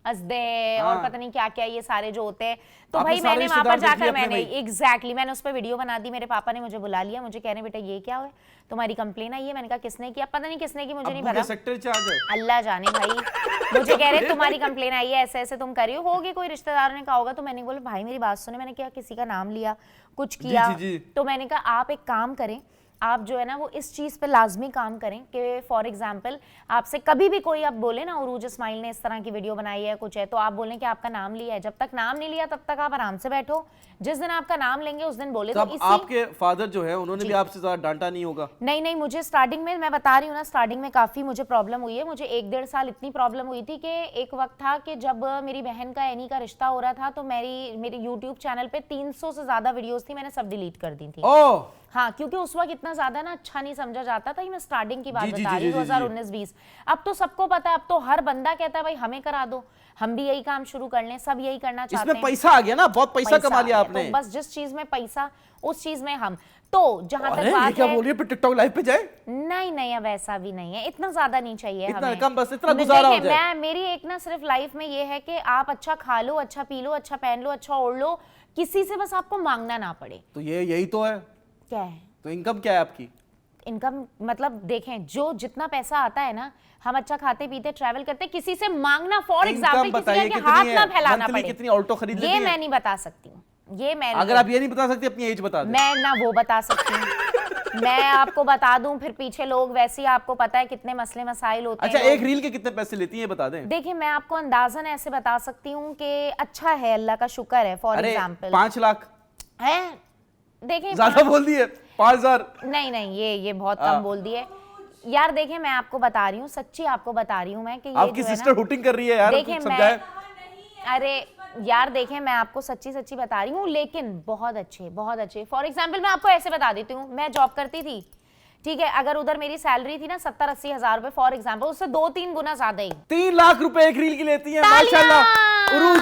अस्दे और पता नहीं क्या क्या ये सारे जो होते हैं। तो भाई मैंने वहां पर जाकर मैंने मैंने उस पर वीडियो बना दी। मेरे पापा ने मुझे बुला लिया, मुझे कह रहे बेटा ये क्या है, तुम्हारी कंप्लेन आई है। मैंने कहा किसने किया? पता नहीं किसने की, मुझे नहीं पता,
सेक्टर चार्ज है
अल्लाह जाने भाई। मुझे कह रहे तुम्हारी कंप्लेन आई है, ऐसे ऐसे तुम कर रही होगी, कोई रिश्तेदार ने कहा होगा। तो मैंने बोला भाई मेरी बात सुने, मैंने क्या किसी का नाम लिया, कुछ किया? तो मैंने कहा आप एक काम करें, आप जो है ना वो इस चीज़ पे लाजमी काम करें कि फॉर एग्जांपल आपसे कभी भी कोई आप बोले ना उरूज इस्माइल ने इस तरह की वीडियो बनाई है कुछ है, तो आप बोलें कि आपका नाम लिया है। जब तक नाम नहीं लिया तब तक आप आराम से बैठो, जिस दिन आपका नाम लेंगे उस दिन बोले। तो
आपके फादर जो है उन्होंने भी आपसे ज्यादा डांटा नहीं होगा?
नहीं, मुझे स्टार्टिंग में, मैं बता रही हूँ ना, स्टार्टिंग में काफ़ी मुझे प्रॉब्लम हुई है। मुझे 1-1.5 साल इतनी प्रॉब्लम हुई थी कि एक वक्त था कि जब मेरी बहन का एनी का रिश्ता हो रहा था, तो मेरी यूट्यूब चैनल पे 300 से ज़्यादा वीडियोज़ थी, मैंने सब डिलीट कर दी थी। हाँ, क्योंकि उस वक्त इतना ज्यादा ना अच्छा नहीं समझा जाता था। मैं स्टार्टिंग की बात बता रही हूँ, 2019-20। अब तो सबको पता है, अब तो हर बंदा कहता है भाई हमें करा दो, हम भी यही काम शुरू कर लें, सब यही करना चाहते हैं।
इसमें पैसा आ गया ना, बहुत पैसा कमा लिया आपने।
तो बस जिस चीज में पैसा उस चीज में हम। तो जहां तक बात
क्या बोल रही है, टिकटॉक लाइव पे जाए?
नहीं, अब ऐसा भी नहीं है, इतना ज्यादा नहीं चाहिए
इतना
हमें।
कम, बस इतना गुजारा हो जाए।
मेरी एक ना सिर्फ लाइफ में ये है कि आप अच्छा खा लो, अच्छा पी लो, अच्छा पहन लो, अच्छा ओढ़ लो, किसी से बस आपको मांगना ना पड़े।
तो यही तो है।
क्या है?
तो इनकम क्या है आपकी?
इनकम मतलब देखें, जो जितना पैसा आता है ना, हम अच्छा खाते पीते ट्रैवल करते, किसी से मांगना फॉर एग्जांपल किसी के हाथ ना फैलाना पड़े।
कितनी ऑल्टो खरीद लेती
ये
है?
मैं नहीं बता सकती हूँ, ये मैं
अगर आप ये नहीं बता सकती अपनी एज बता दें।
मैं ना वो बता सकती हूँ। मैं आपको बता दूं, फिर पीछे लोग वैसे ही आपको पता है कितने मसले मसाइल होते हैं।
अच्छा, एक रील के कितने पैसे लेती हैं ये बता दें।
देखिए मैं आपको अंदाजन ऐसे बता सकती हूँ कि अच्छा है, अल्लाह का शुक्र है। फॉर एग्जाम्पल
5 लाख
है, देखिए
ज्यादा बोल दिए। 5000
नहीं, ये बहुत कम बोल दिए यार। देखिए मैं आपको बता रही हूँ, सच्ची आपको बता रही हूँ मैं कि ये
आपकी सिस्टर हुटिंग कर रही है यार,
देखिए मैं, अरे यार देखिए मैं आपको सच्ची बता रही हूँ, लेकिन बहुत अच्छे। फॉर एग्जाम्पल मैं आपको ऐसे बता देती हूँ, मैं जॉब करती थी, ठीक है, अगर उधर मेरी सैलरी थी ना 70-80 हजार रुपए फॉर एग्जाम्पल, उससे 2-3 गुना ज्यादा ही।
3 लाख रुपए एक रील की लेती है, माशाल्लाह। उरूज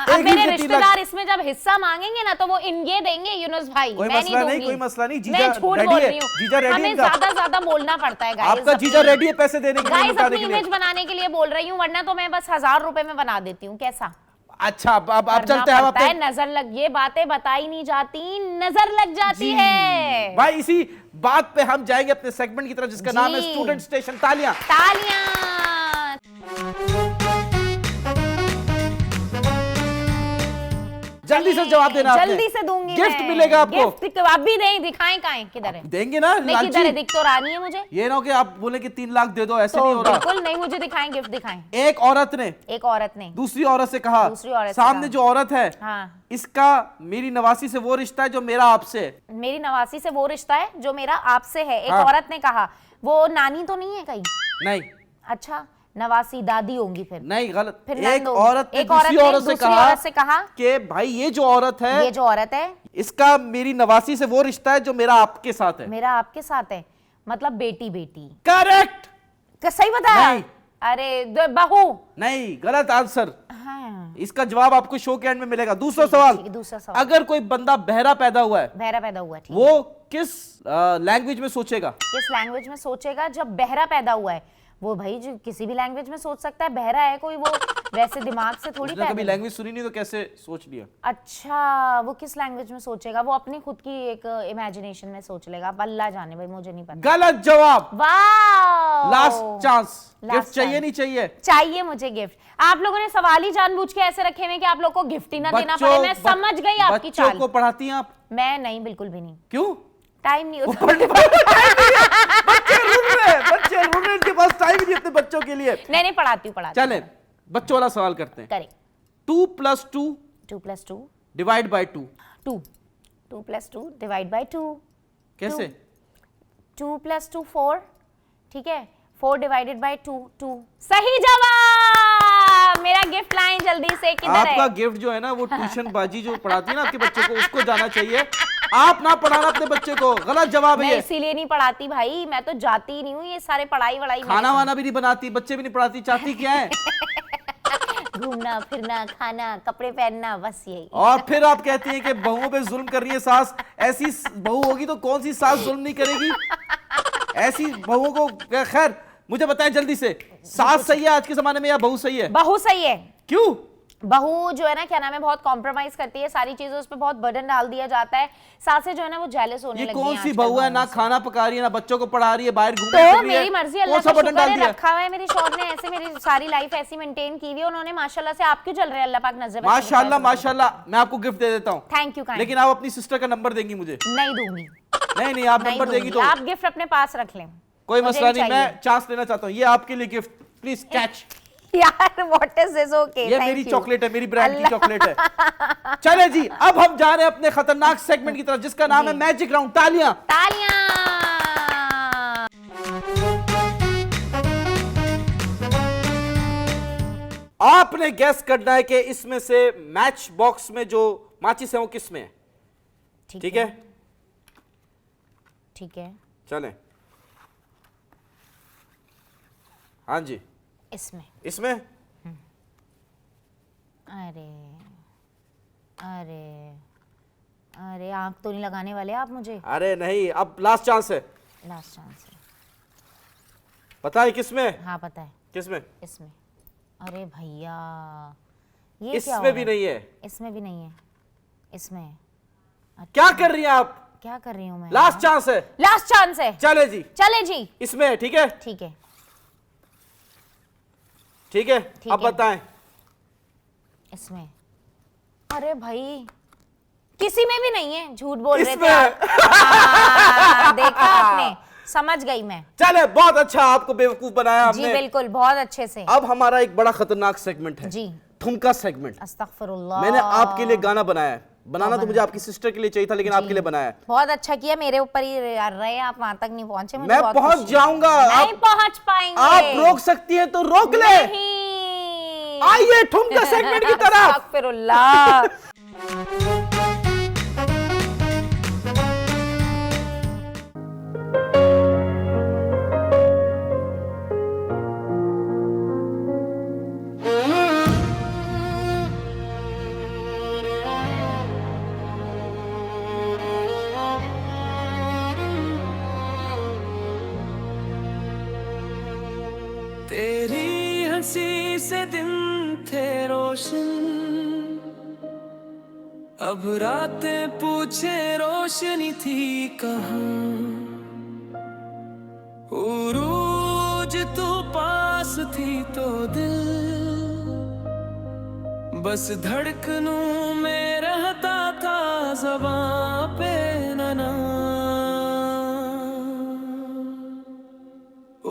अब मेरे रिश्तेदार इसमें जब हिस्सा मांगेंगे ना तो वो ये देंगे यूनुस भाई, मैं नहीं दूंगी।
कोई मसला नहीं, जीजा
मैं झूठ बोल रही हूँ,
जीजा रेडी है।
हमें ज्यादा बोलना पड़ता है गाइस।
आपका जीजा रेडी है पैसे देने के लिए,
गाइस अपनी इमेज बनाने के लिए बोल रही हूँ, वरना तो मैं बस 1000 रुपए में बना देती हूँ। कैसा?
अच्छा, अब चलते हैं अपने।
नजर लग, ये बातें बताई नहीं जाती, नजर लग जाती है
भाई। इसी बात पे हम जाएंगे अपने सेगमेंट की तरफ, जिसका नाम है स्टूडेंट स्टेशन। तालियां। जल्दी से जवाब देना।
जल्दी से दूंगी,
गिफ्ट मिलेगा आपको।
गिफ्ट आप भी दें, दिखाएं कहां, किधर है?
देंगे ना,
नहीं किधर है, दिख तो रहा नहीं है मुझे।
ये ना हो कि आप बोले कि 3 लाख दे दो, ऐसे
तो
नहीं हो रहा।
बिल्कुल नहीं, मुझे दिखाएं, गिफ्ट दिखाएं।
एक औरत ने दूसरी औरत से कहा, सामने जो औरत है, हाँ, इसका मेरी नवासी से वो रिश्ता है जो मेरा आपसे है।
मेरी नवासी से वो रिश्ता है जो मेरा आपसे है। एक औरत ने कहा, वो नानी तो नहीं है कहीं?
नहीं।
अच्छा, नवासी दादी होंगी फिर?
नहीं, गलत।
फिर
एक औरत ने दूसरी औरत से कहा कि भाई ये जो औरत है, इसका मेरी नवासी से वो रिश्ता है जो मेरा आपके साथ है।
मेरा आपके साथ है मतलब बेटी।
करेक्ट,
सही बताया? अरे बहू।
नहीं, गलत आंसर।
हाँ।
इसका जवाब आपको शो के एंड में मिलेगा। दूसरा सवाल, अगर कोई बंदा बहरा पैदा हुआ है,
ठीक।
वो किस लैंग्वेज में सोचेगा?
किस लैंग्वेज में सोचेगा? जब बहरा पैदा हुआ है वो भाई जो किसी भी लैंग्वेज में सोच सकता है। बहरा है कोई, वो वैसे दिमाग से थोड़ी
उसने कभी
पैदा।
लैंग्वेज सुनी नहीं तो कैसे सोच लिया?
अच्छा, वो किस लैंग्वेज में सोचेगा? वो अपनी खुद की एक इमेजिनेशन में सोच लेगा। अब अल्लाह जाने भाई, मुझे नहीं पता।
गलत जवाब।
वाह,
लास्ट चांस।
Last
गिफ्ट चाहिए
chance.
नहीं चाहिए?
चाहिए मुझे गिफ्ट। आप लोगों ने सवाल ही जानबूझ के ऐसे रखे हुए कि आप लोग को गिफ्ट ही ना देना पड़े। मैं समझ गई आपकी
बच्चों
चाल।
को पढ़ाती हैं आप?
मैं नहीं, बिल्कुल भी नहीं।
क्यों?
टाइम नहीं होता।
बच्चे रुल रहे, इनके पास टाइम नहीं अपने बच्चों के लिए।
नहीं पढ़ाती हूँ।
चले बच्चों वाला सवाल करते हैं।
करें।
2 + 2
2 + 2
डिवाइड बाय 2
2 2 + 2 डिवाइड बाय 2
कैसे?
2 + 2 4, ठीक है। 4 डिवाइडेड बाय 2 2। सही जवाब। मेरा गिफ्ट लाएं जल्दी से। किधर है
आपका गिफ्ट जो है ना, वो ट्यूशन बाजी जो पढ़ाती है ना आपके बच्चे को, उसको जाना चाहिए। आप ना पढ़ाना अपने बच्चे को। गलत जवाब है
मैं
ये।
इसीलिए नहीं पढ़ाती भाई, मैं तो जाती ही नहीं हूँ। ये सारे पढ़ाई वढ़ाई
खाना वाना भी नहीं बनाती, बच्चे भी नहीं पढ़ाती, चाहती क्या है?
घूमना फिरना, खाना, कपड़े पहनना, बस यही।
और फिर आप कहती हैं कि बहुओं पे जुल्म कर रही है सास। ऐसी बहू होगी तो कौन सी सास जुल्म नहीं करेगी? ऐसी बहुओं को। खैर मुझे बताएं जल्दी से, सास सही है आज के जमाने में या बहू सही है?
बहू सही है।
क्यों?
बहू जो है ना, क्या नाम है, बहुत कॉम्प्रोमाइज करती है सारी चीजों, उस पर बहुत बर्डन डाल दिया जाता है। सासें जो है ना वो जेलस होने
ये
लगी हैं
कौन सी
आजकल
बहू है?
बहुओं
ना
से।
खाना पका रही है, ना बच्चों को पढ़ा रही है, बाहर घूम
तो मेरी मर्जी, अल्लाह का
बटन
शुक्र
डाल
है,
दिया?
रखा हुआ है मेरे शौहर ने ऐसे। मेरी सारी लाइफ ऐसी मेंटेन की हुई है उन्होंने माशाल्लाह से। आप क्यों चल रहे हैं? अल्लाह पाक नजर।
माशाल्लाह माशाल्लाह। मैं आपको गिफ्ट दे देता हूँ।
Thank you.
लेकिन आप अपनी सिस्टर का नंबर देंगी मुझे?
नहीं दूंगी।
नहीं आप
नहीं
नंबर देंगी
दूंगी।
तो
आप गिफ्ट अपने पास रख लें।
कोई
मुझे
मसला नहीं,
चाहिए।
मैं चांस लेना चाहता हूँ। ये आपके लिए गिफ्ट, प्लीज कैच।
यार व्हाट इज दिस? ओके,
ये मेरी चॉकलेट है, मेरी ब्रांड की चॉकलेट है। चले जी, अब हम जा रहे हैं अपने खतरनाक सेगमेंट की तरफ जिसका नाम है मैजिक राउंड। तालियां।
तालियां।
आपने गैस करना है कि इसमें से मैच बॉक्स में जो माचिस है वो किस में है। ठीक है?
ठीक है।
चलें। हाँ जी, इसमें।
अरे अरे अरे, आंख तो नहीं लगाने वाले आप मुझे?
अरे नहीं, अब लास्ट चांस है।
लास्ट चांस है।
पता है किसमें?
हाँ पता है।
किसमें?
इसमें। अरे भैया, ये क्या
इसमें
हो
भी
रहा
नहीं है।
इसमें भी नहीं है। इसमें है। अच्छा,
क्या कर रही हैं आप?
क्या कर रही हूँ मैं?
लास्ट चांस है।
लास्ट चांस है।
चले जी,
चले जी।
इसमें है। ठीक है?
ठीक है।
ठीक है,
ठीक
अब
है।
बताएं।
इसमें। अरे भाई, किसी में भी नहीं है। झूठ बोल रहे थे
इसमें।
आप। हाँ, देखा आपने, समझ गई मैं।
चले, बहुत अच्छा, आपको बेवकूफ बनाया
जी
हमने।
बिल्कुल, बहुत अच्छे से।
अब हमारा एक बड़ा खतरनाक सेगमेंट है
जी।
ठुमका सेगमेंट।
अस्तगफिरुल्लाह।
मैंने आपके लिए गाना बनाया है। बनाना तो मुझे आपकी सिस्टर के लिए चाहिए था, लेकिन आपके लिए बनाया है।
बहुत अच्छा किया, मेरे ऊपर ही रहे आप, वहां तक नहीं पहुंचे। मुझे
मैं
बहुत
पहुंच
खुशी है।
जाऊंगा।
नहीं पहुंच पाएंगे।
आप रोक सकती हैं तो रोक ले।
नहीं।
आइए ठुमका सेगमेंट की तरफ।
अस्तगफिरुल्लाह।
तेरी हंसी से दिन थे रोशन, अब रातें पूछे रोशनी थी कहाँ। उरूज तू पास थी तो दिल बस धड़कनों में रहता था, ज़बां पे न नाम।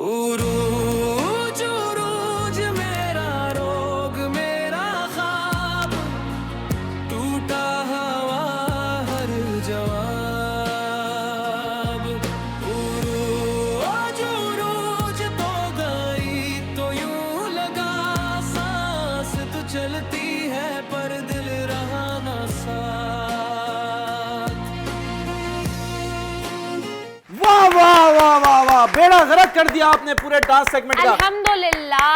उरूज उरूज मेरा रोग, मेरा ख्वाब टूटा हवा हर जवाब। उरूज उरूज तो गई तो यूं लगा सांस तो चलती है पर दिल रहा ना साथ।
वाह वाह वाह वाह वाह, बेड़ा गर्क कर दिया आपने पूरे डांस सेगमेंट का।
अल्हम्दुलिल्लाह,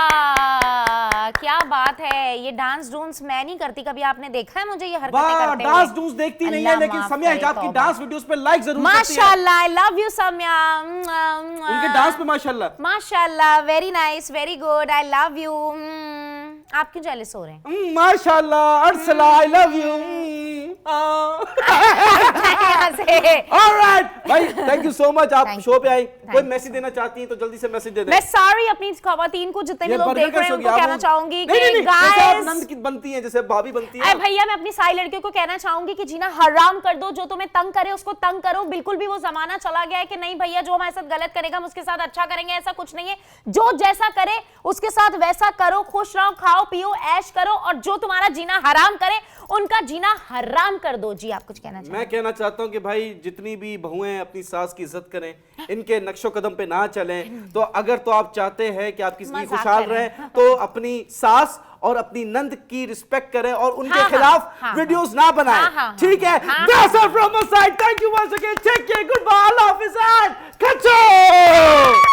क्या बात है। ये डांस डूंस मैं नहीं करती, कभी आपने देखा है मुझे ये हरकतें
वाह,
करते
डांस
हुए?
डूंस देखती नहीं है,
अल्लाह
लेकिन
माफ
सम्या
करे,
हिजाब की
तौबा।
डांस वीडियोस पे लाइक जरूर करती है।
माशाल्लाह, आई लव यू सम्या।
उनके डांस पे माशाल्लाह।
माशाल्लाह, very nice, very good, I love you. आप क्यों जेलस हो रहे हैं?
माशाल्लाह, अर्सला, आई लव यू।
यहाँ से।
ऑलराइट भाई, थैंक यू सो मच, आप
Thank
शो पे आई।
you.
कोई मैसेज देना चाहती हैं तो जल्दी से मैसेज दे दें।
मैं सारी अपनी खवातीन को जितने भी
ये
लोग
बर्गर
देख रहे हैं
कैसे हो
उनको
गया?
कहना
आप-
चाहूंगी
नहीं,
कि
नहीं, नहीं, जैसे आप
गाइस,
नंद की बनती हैं, जैसे भाभी बनती
अरे
हैं।
भैया, मैं अपनी सारी लड़कियों को कहना चाहूंगी कि जीना हराम कर दो। जो तुम्हें तंग करे उसको तंग करो। बिल्कुल भी वो जमाना चला गया है कि नहीं भैया, जो हमारे साथ गलत करेगा हम उसके साथ अच्छा करेंगे, ऐसा कुछ नहीं है। जो जैसा करे उसके साथ वैसा करो, खुश रहो, खाओ पियो, ऐश करो, और जो तुम्हारा जीना हराम करे उनका जीना हराम कर दो। जी, आप कुछ कहना चाहते हैं?
मैं कहना चाहता हूं कि भाई जितनी भी बहुएं अपनी सास की इज्जत करें, इनके नक्शो कदम पे ना चलें। तो अगर तो आप चाहते हैं कि आपकी जिंदगी
मजाक
खुशहाल
कर रहे
रहे, तो अपनी सास और अपनी नंद की रिस्पेक्ट करें और उनके
हाँ,
खिलाफ
हाँ,
वीडियोस ना बनाएं।
हाँ, हाँ,
ठीक है?
हाँ,
That's all from my side. Thank you once again. Take care. Goodbye. Allah Hafiz. Kachoo.